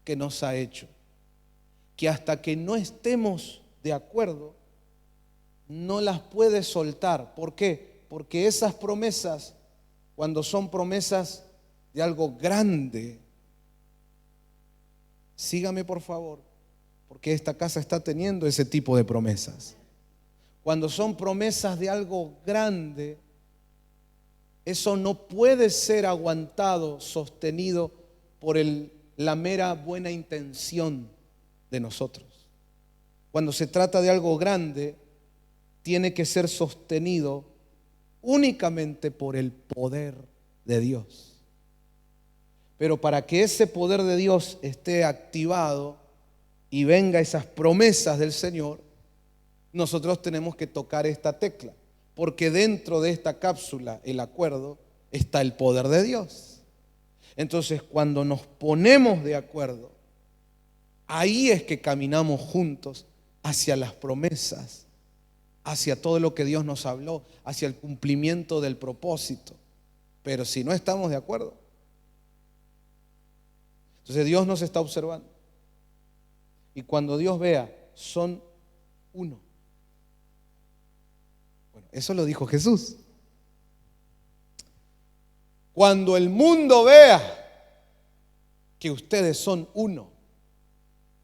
que nos ha hecho, que hasta que no estemos de acuerdo, no las puede soltar. ¿Por qué? Porque esas promesas, cuando son promesas de algo grande, sígame por favor, porque esta casa está teniendo ese tipo de promesas. Cuando son promesas de algo grande, eso no puede ser aguantado, sostenido por la mera buena intención de nosotros. Cuando se trata de algo grande, tiene que ser sostenido únicamente por el poder de Dios. Pero para que ese poder de Dios esté activado y venga esas promesas del Señor, nosotros tenemos que tocar esta tecla, porque dentro de esta cápsula, el acuerdo, está el poder de Dios. Entonces, cuando nos ponemos de acuerdo, ahí es que caminamos juntos hacia las promesas, hacia todo lo que Dios nos habló, hacia el cumplimiento del propósito. Pero si no estamos de acuerdo, entonces Dios nos está observando. Y cuando Dios vea, son uno. Bueno, eso lo dijo Jesús. Cuando el mundo vea que ustedes son uno,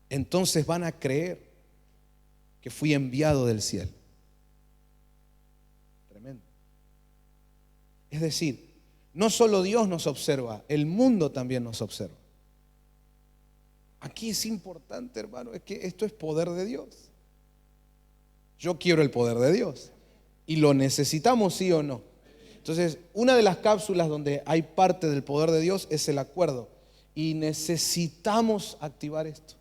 entonces van a creer que fui enviado del cielo. Tremendo. Es decir, no solo Dios nos observa, el mundo también nos observa. Aquí es importante, hermano, es que esto es poder de Dios. Yo quiero el poder de Dios y lo necesitamos, sí o no. Entonces, una de las cápsulas donde hay parte del poder de Dios es el acuerdo, y necesitamos activar esto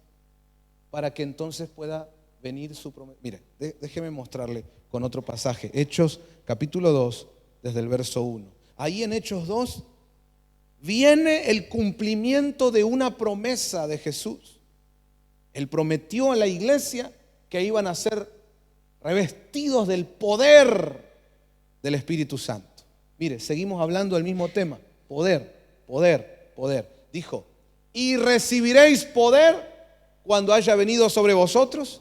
para que entonces pueda venir su promesa. Mire, déjeme mostrarle con otro pasaje, Hechos capítulo 2, desde el verso 1. Ahí en Hechos 2 viene el cumplimiento de una promesa de Jesús. Él prometió a la iglesia que iban a ser revestidos del poder del Espíritu Santo. Mire, seguimos hablando del mismo tema, poder, poder, poder. Dijo, y recibiréis poder cuando haya venido sobre vosotros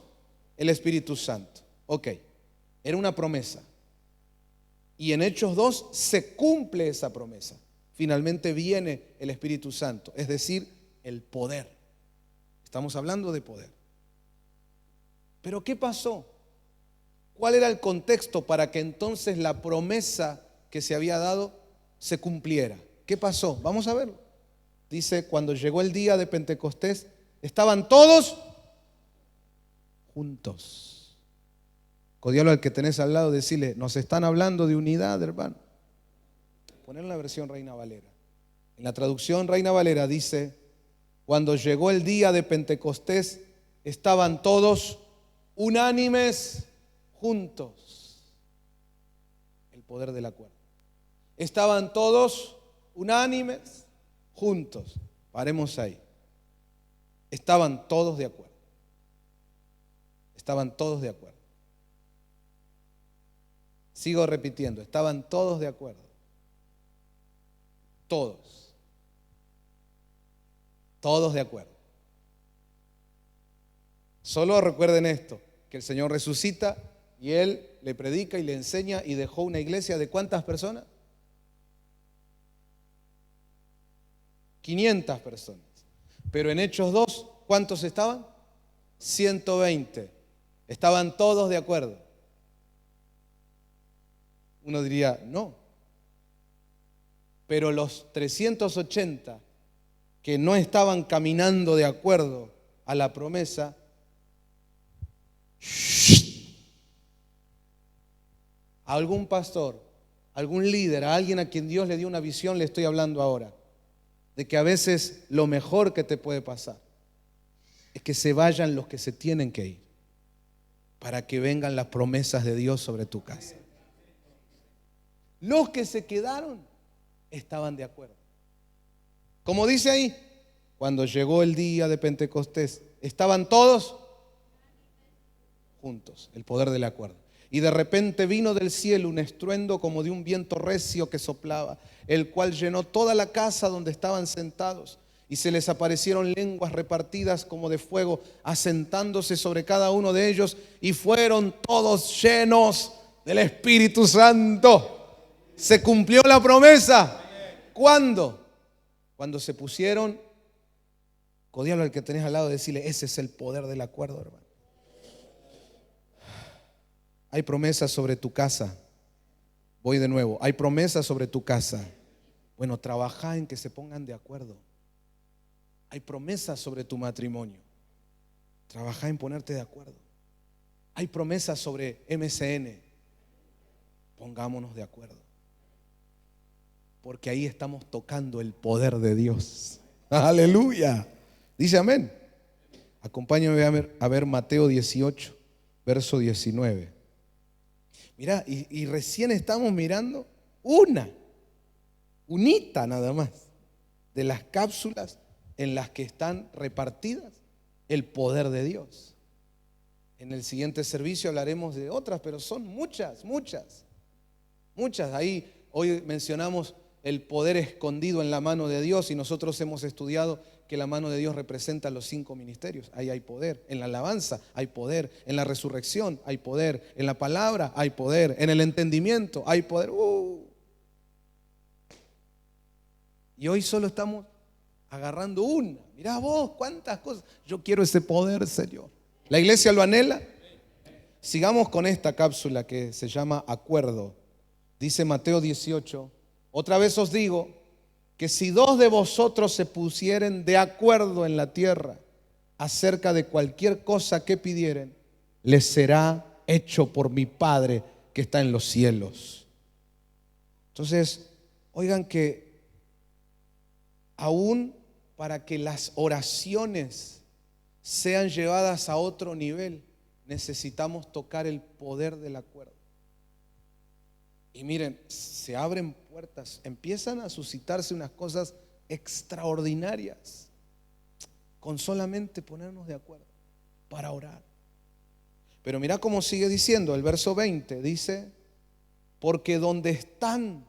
el Espíritu Santo. Ok, era una promesa. Y en Hechos 2 se cumple esa promesa. Finalmente viene el Espíritu Santo, es decir, el poder. Estamos hablando de poder. Pero ¿qué pasó? ¿Cuál era el contexto para que entonces la promesa que se había dado se cumpliera? ¿Qué pasó? Vamos a verlo. Dice, cuando llegó el día de Pentecostés, estaban todos juntos. Codialo al que tenés al lado, decirle, nos están hablando de unidad, hermano. Poner la versión Reina Valera. En la traducción Reina Valera dice, cuando llegó el día de Pentecostés, estaban todos unánimes juntos. El poder del acuerdo. Estaban todos unánimes juntos. Paremos ahí. Estaban todos de acuerdo. Estaban todos de acuerdo. Sigo repitiendo, estaban todos de acuerdo. Todos. Todos de acuerdo. Solo recuerden esto, que el Señor resucita y Él le predica y le enseña y dejó una iglesia de ¿cuántas personas? 500 personas. Pero en Hechos 2, ¿cuántos estaban? 120. Estaban todos de acuerdo. Uno diría, no. Pero los 380 que no estaban caminando de acuerdo a la promesa, a algún pastor, a algún líder, a alguien a quien Dios le dio una visión, le estoy hablando ahora, de que a veces lo mejor que te puede pasar es que se vayan los que se tienen que ir para que vengan las promesas de Dios sobre tu casa. Los que se quedaron estaban de acuerdo. Como dice ahí, cuando llegó el día de Pentecostés, estaban todos juntos, el poder del acuerdo. Y de repente vino del cielo un estruendo como de un viento recio que soplaba, el cual llenó toda la casa donde estaban sentados. Y se les aparecieron lenguas repartidas como de fuego, asentándose sobre cada uno de ellos, y fueron todos llenos del Espíritu Santo. Se cumplió la promesa. ¿Cuándo? Cuando se pusieron, codialo al que tenés al lado, decirle, ese es el poder del acuerdo, hermano. Hay promesas sobre tu casa. Voy de nuevo. Hay promesas sobre tu casa. Bueno, trabaja en que se pongan de acuerdo. Hay promesas sobre tu matrimonio. Trabaja en ponerte de acuerdo. Hay promesas sobre MCN. Pongámonos de acuerdo. Porque ahí estamos tocando el poder de Dios. Aleluya. Dice amén. Acompáñame a ver Mateo 18, verso 19. Mirá, y recién estamos mirando unita nada más, de las cápsulas en las que están repartidas el poder de Dios. En el siguiente servicio hablaremos de otras, pero son muchas. Ahí hoy mencionamos el poder escondido en la mano de Dios y nosotros hemos estudiado que la mano de Dios representa los 5 ministerios. Ahí hay poder. En la alabanza hay poder. En la resurrección hay poder. En la palabra hay poder. En el entendimiento hay poder. Y hoy solo estamos agarrando una. Mirá vos, cuántas cosas. Yo quiero ese poder, Señor. ¿La iglesia lo anhela? Sigamos con esta cápsula que se llama acuerdo. Dice Mateo 18. Otra vez os digo que si 2 de vosotros se pusieren de acuerdo en la tierra acerca de cualquier cosa que pidieren, les será hecho por mi Padre que está en los cielos. Entonces, oigan que aún para que las oraciones sean llevadas a otro nivel, necesitamos tocar el poder del acuerdo. Y miren, se abren puertas, empiezan a suscitarse unas cosas extraordinarias con solamente ponernos de acuerdo para orar. Pero mira cómo sigue diciendo el verso 20, dice, porque donde están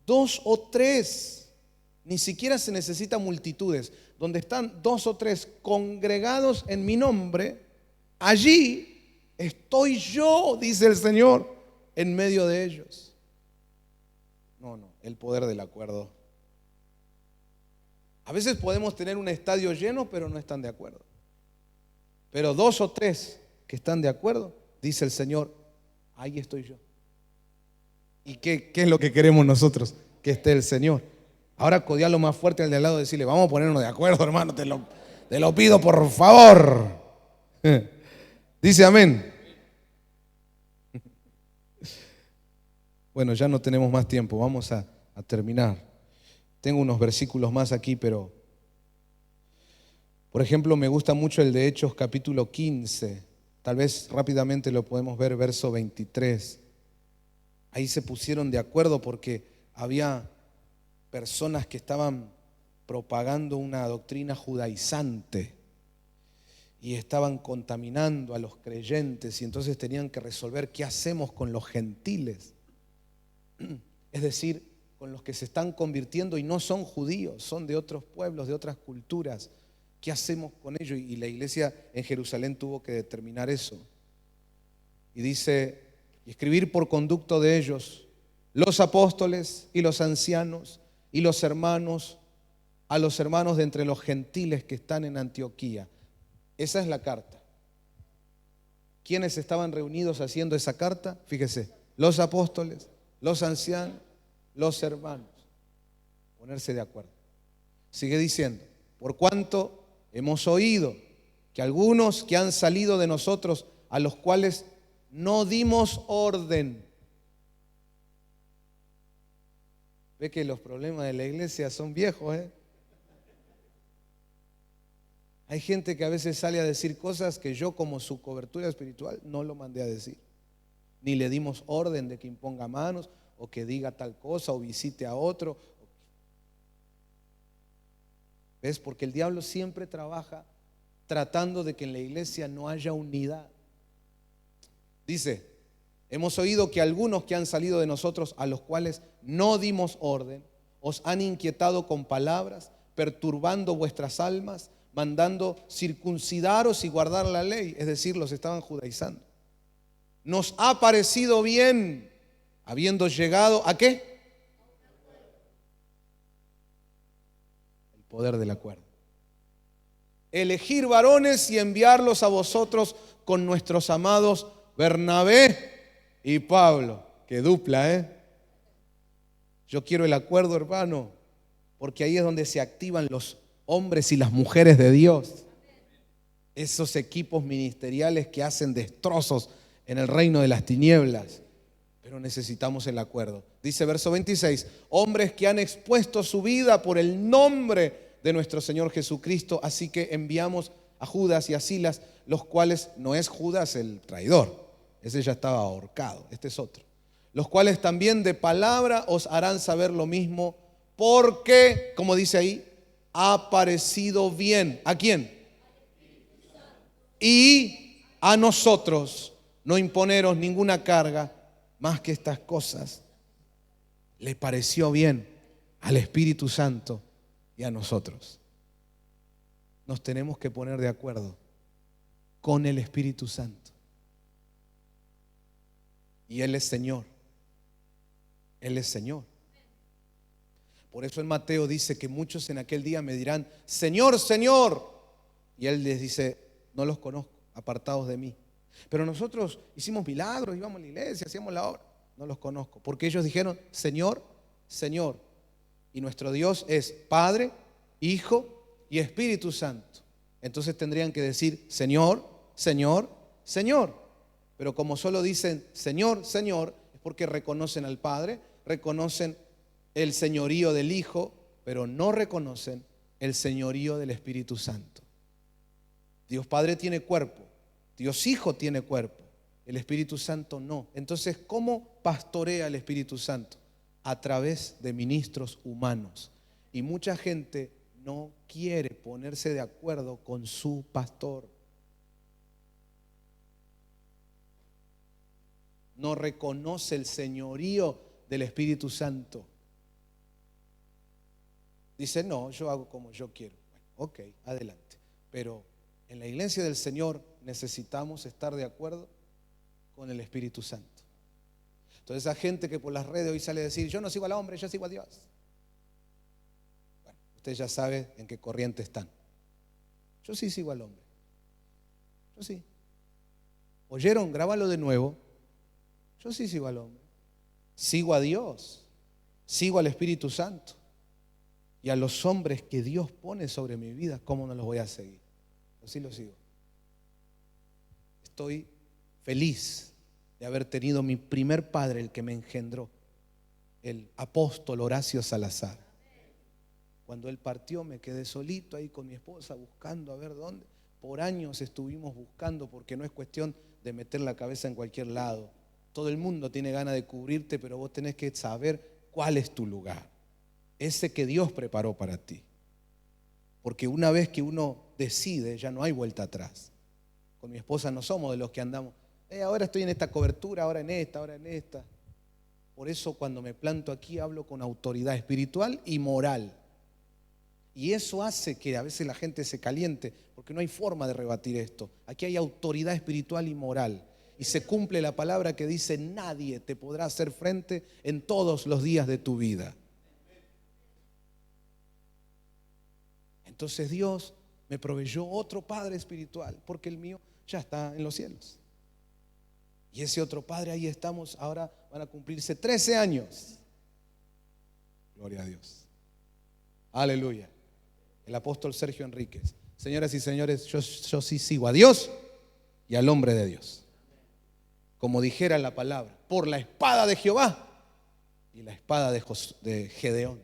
2 o 3, ni siquiera se necesita multitudes, donde están 2 o 3 congregados en mi nombre, allí estoy yo, dice el Señor, en medio de ellos. No, el poder del acuerdo. A veces podemos tener un estadio lleno, pero no están de acuerdo. Pero 2 o 3 que están de acuerdo, dice el Señor, ahí estoy yo. ¿Y qué es lo que queremos nosotros? Que esté el Señor. Ahora codearlo más fuerte al de al lado y decirle, vamos a ponernos de acuerdo, hermano, te lo pido por favor. Dice amén. Bueno, ya no tenemos más tiempo, vamos a terminar. Tengo unos versículos más aquí, pero por ejemplo me gusta mucho el de Hechos capítulo 15. Tal vez rápidamente lo podemos ver, verso 23. Ahí se pusieron de acuerdo porque había personas que estaban propagando una doctrina judaizante y estaban contaminando a los creyentes, y entonces tenían que resolver qué hacemos con los gentiles, es decir, con los que se están convirtiendo y no son judíos, son de otros pueblos, de otras culturas. ¿Qué hacemos con ellos? Y la iglesia en Jerusalén tuvo que determinar eso. Y dice, y escribir por conducto de ellos, los apóstoles y los ancianos y los hermanos, a los hermanos de entre los gentiles que están en Antioquía. Esa es la carta. ¿Quiénes estaban reunidos haciendo esa carta? Fíjese, los apóstoles, los ancianos, los hermanos. Ponerse de acuerdo. Sigue diciendo, por cuanto hemos oído que algunos que han salido de nosotros, a los cuales no dimos orden. Ve que los problemas de la iglesia son viejos, ¿eh? Hay gente que a veces sale a decir cosas que yo, como su cobertura espiritual, no lo mandé a decir. Ni le dimos orden de que imponga manos o que diga tal cosa o visite a otro. ¿Ves? Porque el diablo siempre trabaja tratando de que en la iglesia no haya unidad. Dice, hemos oído que algunos que han salido de nosotros, a los cuales no dimos orden, os han inquietado con palabras, perturbando vuestras almas, mandando circuncidaros y guardar la ley, es decir, los estaban judaizando. Nos ha parecido bien, habiendo llegado ¿a qué? El poder del acuerdo. Elegir varones y enviarlos a vosotros con nuestros amados Bernabé y Pablo. Qué dupla, ¿eh? Yo quiero el acuerdo, hermano, porque ahí es donde se activan los hombres y las mujeres de Dios. Esos equipos ministeriales que hacen destrozos en el reino de las tinieblas. Pero necesitamos el acuerdo. Dice verso 26, hombres que han expuesto su vida por el nombre de nuestro Señor Jesucristo, así que enviamos a Judas y a Silas, los cuales, no es Judas el traidor, ese ya estaba ahorcado, este es otro, los cuales también de palabra os harán saber lo mismo, porque, como dice ahí, ha parecido bien. ¿A quién? Y a nosotros no imponeros ninguna carga más que estas cosas. Le pareció bien al Espíritu Santo y a nosotros. Nos tenemos que poner de acuerdo con el Espíritu Santo. Y Él es Señor. Él es Señor. Por eso en Mateo dice que muchos en aquel día me dirán, Señor, Señor. Y Él les dice, no los conozco, apartados de mí. Pero nosotros hicimos milagros, íbamos a la iglesia, hacíamos la obra. No los conozco, porque ellos dijeron, Señor, Señor. Y nuestro Dios es Padre, Hijo y Espíritu Santo. Entonces tendrían que decir, Señor, Señor, Señor. Pero como solo dicen Señor, Señor, es porque reconocen al Padre, reconocen el señorío del Hijo, pero no reconocen el señorío del Espíritu Santo. Dios Padre tiene cuerpo, Dios Hijo tiene cuerpo, el Espíritu Santo no. Entonces, ¿cómo pastorea el Espíritu Santo? A través de ministros humanos. Y mucha gente no quiere ponerse de acuerdo con su pastor. No reconoce el señorío del Espíritu Santo. Dice, no, yo hago como yo quiero. Bueno, ok, adelante. Pero en la iglesia del Señor necesitamos estar de acuerdo con el Espíritu Santo. Entonces esa gente que por las redes hoy sale a decir, yo no sigo al hombre, yo sigo a Dios. Bueno, usted ya sabe en qué corriente están. Yo sí sigo al hombre. Yo sí. ¿Oyeron? Grábalo de nuevo. Yo sí sigo al hombre. Sigo a Dios. Sigo al Espíritu Santo. Y a los hombres que Dios pone sobre mi vida, ¿cómo no los voy a seguir? Yo sí los sigo. Estoy feliz de haber tenido mi primer padre, el que me engendró, el apóstol Horacio Salazar. Cuando él partió me quedé solito ahí con mi esposa buscando a ver dónde. Por años estuvimos buscando, porque no es cuestión de meter la cabeza en cualquier lado. Todo el mundo tiene ganas de cubrirte, pero vos tenés que saber cuál es tu lugar, ese que Dios preparó para ti. Porque una vez que uno decide, ya no hay vuelta atrás. Con mi esposa no somos de los que andamos, ahora estoy en esta cobertura, ahora en esta, ahora en esta. Por eso cuando me planto aquí hablo con autoridad espiritual y moral. Y eso hace que a veces la gente se caliente, porque no hay forma de rebatir esto. Aquí hay autoridad espiritual y moral. Y se cumple la palabra que dice: nadie te podrá hacer frente en todos los días de tu vida. Entonces Dios me proveyó otro padre espiritual, porque el mío ya está en los cielos. Y ese otro padre, ahí estamos, ahora van a cumplirse 13 años. Gloria a Dios. Aleluya. El apóstol Sergio Enríquez. Señoras y señores, yo sí sigo a Dios y al hombre de Dios. Como dijera la palabra, por la espada de Jehová y la espada de Gedeón.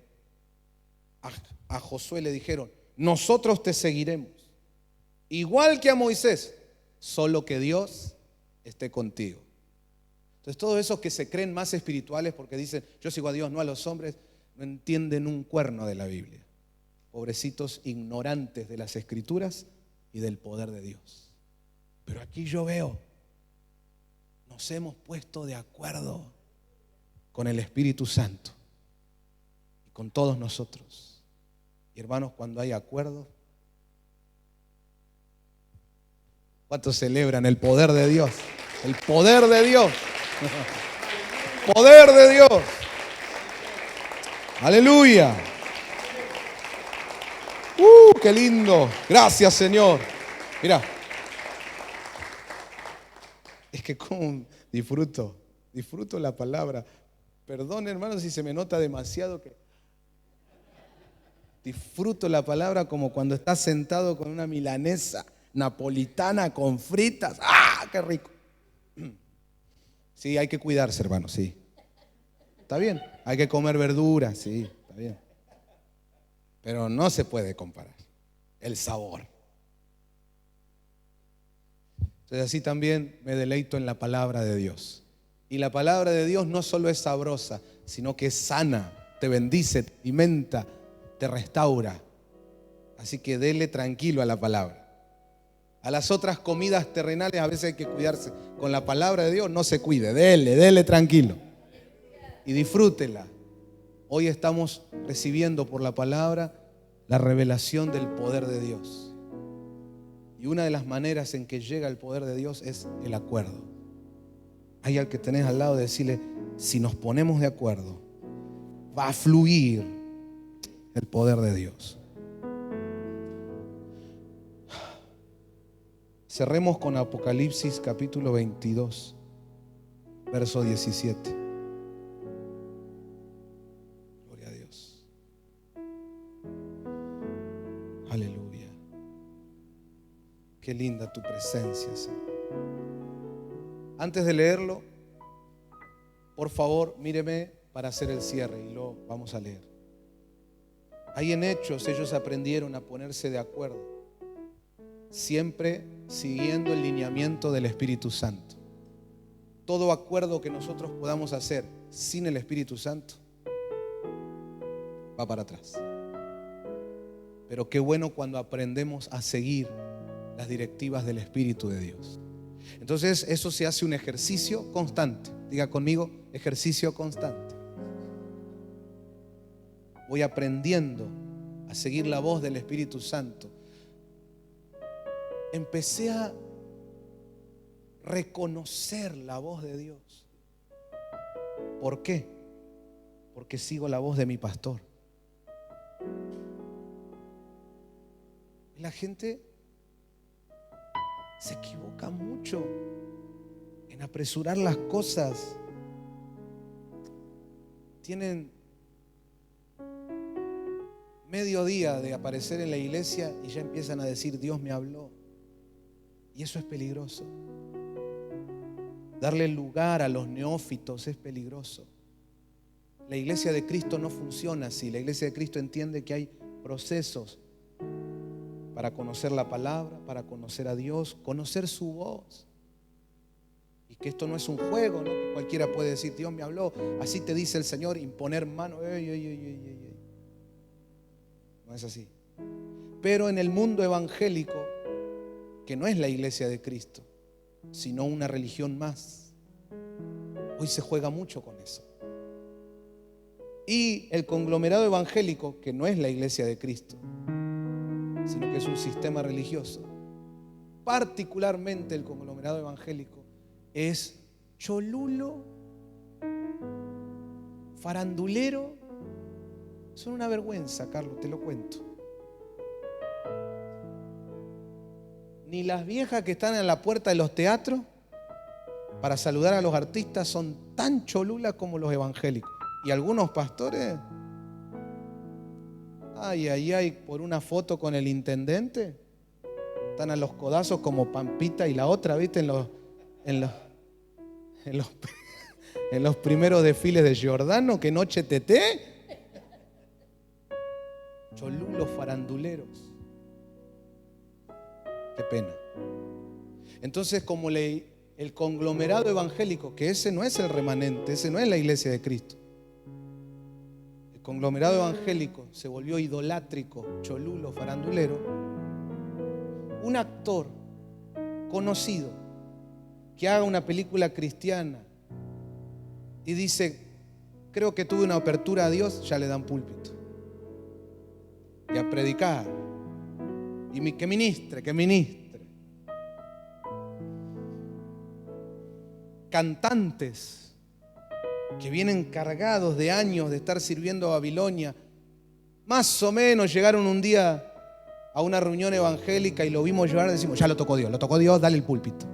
A Josué le dijeron: nosotros te seguiremos, igual que a Moisés, solo que Dios esté contigo. Entonces todos esos que se creen más espirituales porque dicen: yo sigo a Dios, no a los hombres, no entienden un cuerno de la Biblia. Pobrecitos ignorantes de las Escrituras y del poder de Dios. Pero aquí yo veo, nos hemos puesto de acuerdo con el Espíritu Santo y con todos nosotros. Y hermanos, cuando hay acuerdo, ¿cuántos celebran el poder de Dios? El poder de Dios. Poder de Dios. Aleluya. Qué lindo. Gracias, Señor. Mira, es que como disfruto la palabra. Perdón, hermanos, si se me nota demasiado, que disfruto la palabra como cuando estás sentado con una milanesa napolitana con fritas. ¡Ah, qué rico! Sí, hay que cuidarse, hermanos, sí. Está bien, hay que comer verduras, sí, está bien. Pero no se puede comparar el sabor. Entonces así también me deleito en la palabra de Dios. Y la palabra de Dios no solo es sabrosa, sino que es sana, te bendice, te alimenta, te restaura. Así que dele tranquilo a la palabra. A las otras comidas terrenales a veces hay que cuidarse. Con la palabra de Dios no se cuide, dele tranquilo. Y disfrútela. Hoy estamos recibiendo por la palabra la revelación del poder de Dios. Y una de las maneras en que llega el poder de Dios es el acuerdo. Hay al que tenés al lado de decirle: si nos ponemos de acuerdo, va a fluir el poder de Dios. Cerremos con Apocalipsis capítulo 22, verso 17. Gloria a Dios. Aleluya. Qué linda tu presencia, Señor. Antes de leerlo, por favor, míreme para hacer el cierre y lo vamos a leer. Ahí en Hechos ellos aprendieron a ponerse de acuerdo, siempre siguiendo el lineamiento del Espíritu Santo. Todo acuerdo que nosotros podamos hacer sin el Espíritu Santo va para atrás. Pero qué bueno cuando aprendemos a seguir las directivas del Espíritu de Dios. Entonces eso se hace un ejercicio constante. Diga conmigo: ejercicio constante. Voy aprendiendo a seguir la voz del Espíritu Santo. Empecé a reconocer la voz de Dios. ¿Por qué? Porque sigo la voz de mi pastor. La gente se equivoca mucho en apresurar las cosas. Tienen medio día de aparecer en la iglesia y ya empiezan a decir: Dios me habló. Y eso es peligroso. Darle lugar a los neófitos es peligroso. La iglesia de Cristo no funciona así. La iglesia de Cristo entiende que hay procesos para conocer la palabra, para conocer a Dios, conocer su voz. Y que esto no es un juego, ¿no? Que cualquiera puede decir: Dios me habló, así te dice el Señor, imponer mano. No es así. Pero en el mundo evangélico, que no es la iglesia de Cristo, sino una religión más, hoy se juega mucho con eso. Y el conglomerado evangélico, que no es la iglesia de Cristo, sino que es un sistema religioso, particularmente el conglomerado evangélico, es cholulo, farandulero. Son una vergüenza, Carlos, te lo cuento. Ni las viejas que están en la puerta de los teatros para saludar a los artistas son tan cholulas como los evangélicos. Y algunos pastores, por una foto con el intendente, están a los codazos como Pampita y la otra, ¿viste? En los primeros desfiles de Giordano, que noche teté. Cholulos faranduleros. Qué pena. Entonces, como el conglomerado evangélico, que ese no es el remanente, ese no es la iglesia de Cristo. El conglomerado evangélico se volvió idolátrico, cholulo, farandulero. Un actor conocido que haga una película cristiana y dice: creo que tuve una apertura a Dios, ya le dan púlpito y a predicar y que ministre. Cantantes que vienen cargados de años de estar sirviendo a Babilonia, más o menos llegaron un día a una reunión evangélica y lo vimos llorar, decimos: ya lo tocó Dios, dale el púlpito.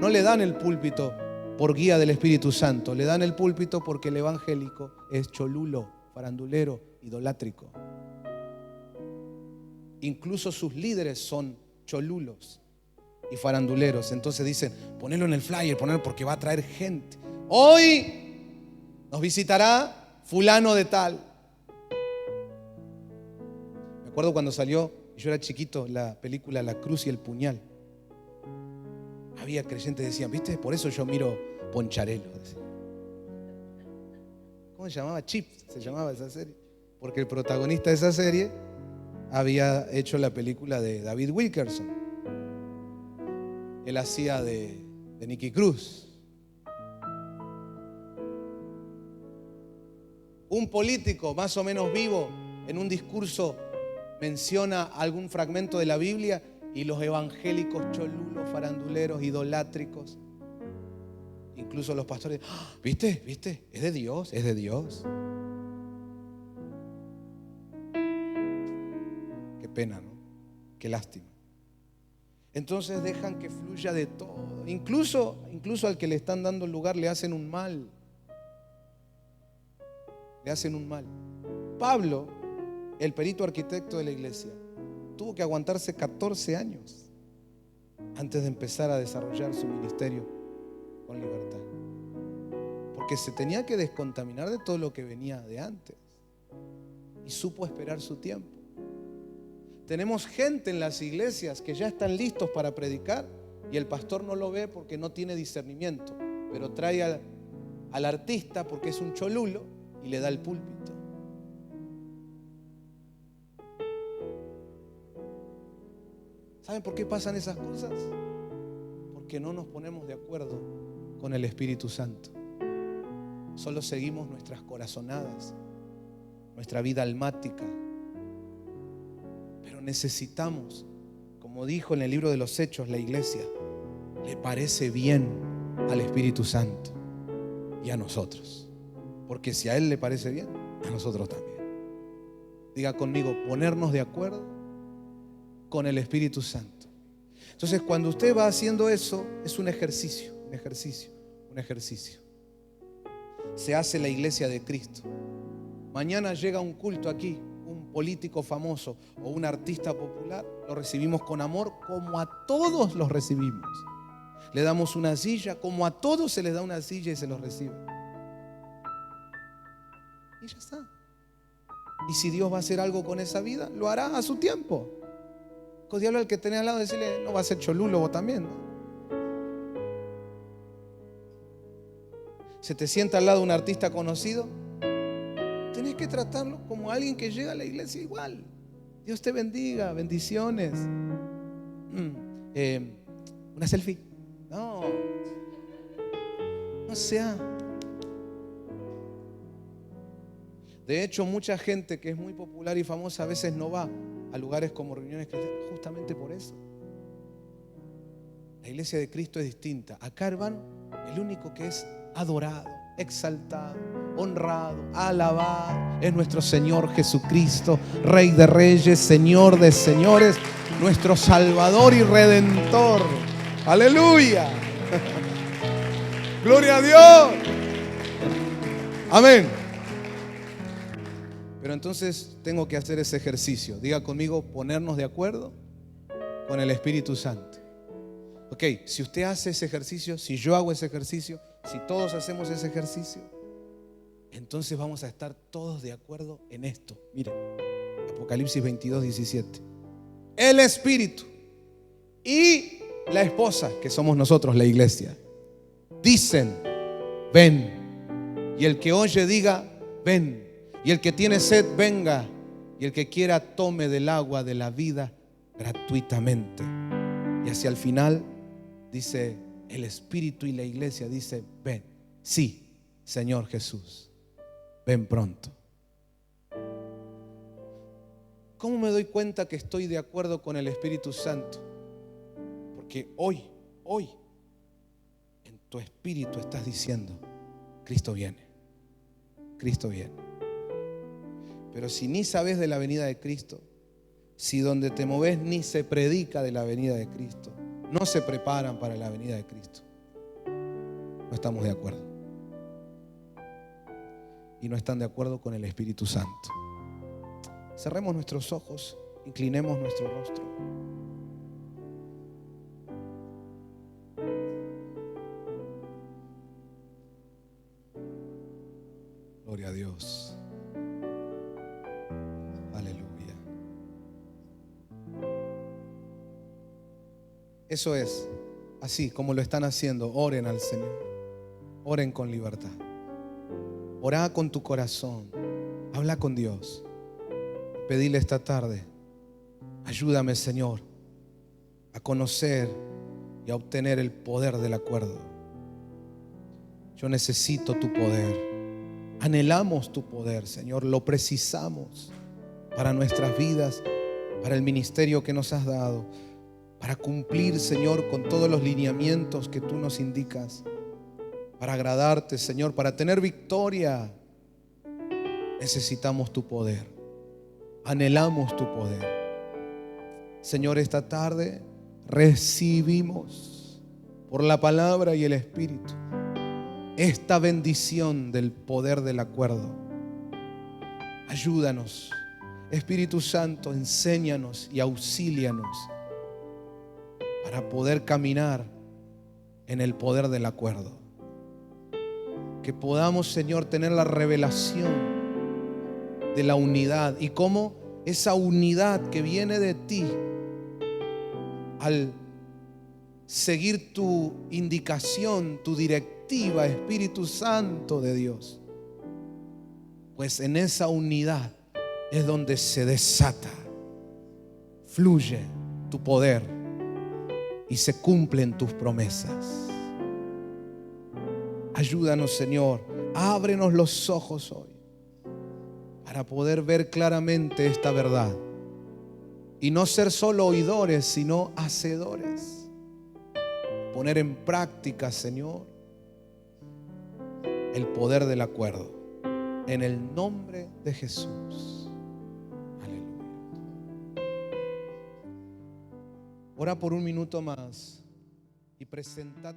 No le dan el púlpito por guía del Espíritu Santo, le dan el púlpito porque el evangélico es cholulo, farandulero, idolátrico. Incluso sus líderes son cholulos y faranduleros. Entonces dicen: ponelo en el flyer, ponelo porque va a traer gente. Hoy nos visitará fulano de tal. Me acuerdo cuando salió, yo era chiquito, la película La Cruz y el Puñal. Había creyentes que decían: ¿viste? Por eso yo miro Poncharelo. ¿Cómo se llamaba? Chip se llamaba esa serie. Porque el protagonista de esa serie había hecho la película de David Wilkerson. Él hacía de Nicky Cruz. Un político más o menos vivo en un discurso menciona algún fragmento de la Biblia y los evangélicos cholulos, faranduleros, idolátricos, incluso los pastores: ¿viste? Es de Dios. Qué pena, ¿no? Qué lástima. Entonces dejan que fluya de todo. Incluso al que le están dando lugar le hacen un mal. Pablo, el perito arquitecto de la iglesia, tuvo que aguantarse 14 años antes de empezar a desarrollar su ministerio con libertad. Porque se tenía que descontaminar de todo lo que venía de antes. Y supo esperar su tiempo. Tenemos gente en las iglesias que ya están listos para predicar y el pastor no lo ve porque no tiene discernimiento, pero trae al artista porque es un cholulo y le da el púlpito. ¿Saben por qué pasan esas cosas? Porque no nos ponemos de acuerdo con el Espíritu Santo. Solo seguimos nuestras corazonadas, nuestra vida almática. Pero necesitamos, como dijo en el libro de los Hechos la iglesia, le parece bien al Espíritu Santo y a nosotros. Porque si a Él le parece bien, a nosotros también. Diga conmigo: ponernos de acuerdo con el Espíritu Santo. Entonces, cuando usted va haciendo eso, es un ejercicio. un ejercicio, un ejercicio. Se hace la iglesia de Cristo. Mañana llega un culto aquí, un político famoso o un artista popular, lo recibimos con amor como a todos los recibimos. Le damos una silla como a todos se les da una silla y se los recibe. Y ya está. Y si Dios va a hacer algo con esa vida, lo hará a su tiempo. Diablo al que tenés al lado, decirle, no va a ser cholulo vos también, ¿no? Se te sienta al lado un artista conocido, tenés que tratarlo como alguien que llega a la iglesia igual. Dios te bendiga, bendiciones. Una selfie. No sea. De hecho, mucha gente que es muy popular y famosa a veces no va a lugares como reuniones cristianas justamente por eso. La iglesia de Cristo es distinta. Acá, hermano, el único que es adorado, exaltado, honrado, alabado es nuestro Señor Jesucristo, Rey de Reyes, Señor de Señores, nuestro Salvador y Redentor. Aleluya. Gloria a Dios. Amén. Pero entonces tengo que hacer ese ejercicio. Diga conmigo, ponernos de acuerdo con el Espíritu Santo. Ok, si usted hace ese ejercicio, si yo hago ese ejercicio, si todos hacemos ese ejercicio, entonces vamos a estar todos de acuerdo en esto. Mire, Apocalipsis 22, 17. El Espíritu y la esposa, que somos nosotros, la iglesia, dicen, ven. Y el que oye diga, ven. Y el que tiene sed, venga. Y el que quiera, tome del agua de la vida gratuitamente. Y hacia el final dice, el Espíritu y la iglesia dice, ven. Sí, Señor Jesús, ven pronto. ¿Cómo me doy cuenta que estoy de acuerdo con el Espíritu Santo? Porque hoy, en tu espíritu estás diciendo, Cristo viene, Cristo viene. Pero si ni sabes de la venida de Cristo, si donde te moves ni se predica de la venida de Cristo, no se preparan para la venida de Cristo, no estamos de acuerdo. Y no están de acuerdo con el Espíritu Santo. Cerremos nuestros ojos, inclinemos nuestro rostro. Gloria a Dios. Aleluya. Eso es, así como lo están haciendo, oren al Señor. Oren con libertad. Orá con tu corazón. Habla con Dios. Pedile esta tarde, ayúdame, Señor, a conocer y a obtener el poder del acuerdo. Yo necesito tu poder. Anhelamos tu poder, Señor. Lo precisamos para nuestras vidas, para el ministerio que nos has dado, para cumplir, Señor, con todos los lineamientos que tú nos indicas, para agradarte, Señor, para tener victoria. Necesitamos tu poder. Anhelamos tu poder. Señor, esta tarde recibimos por la palabra y el Espíritu esta bendición del poder del acuerdo. Ayúdanos, Espíritu Santo, enséñanos y auxílianos para poder caminar en el poder del acuerdo. Que podamos, Señor, tener la revelación de la unidad y cómo esa unidad que viene de ti, al seguir tu indicación, tu directiva, Espíritu Santo de Dios, pues en esa unidad es donde se desata, fluye tu poder y se cumplen tus promesas. Ayúdanos, Señor, ábrenos los ojos hoy para poder ver claramente esta verdad y no ser solo oidores, sino hacedores. Poner en práctica, Señor, el poder del acuerdo en el nombre de Jesús. Aleluya. Ora por un minuto más y presenta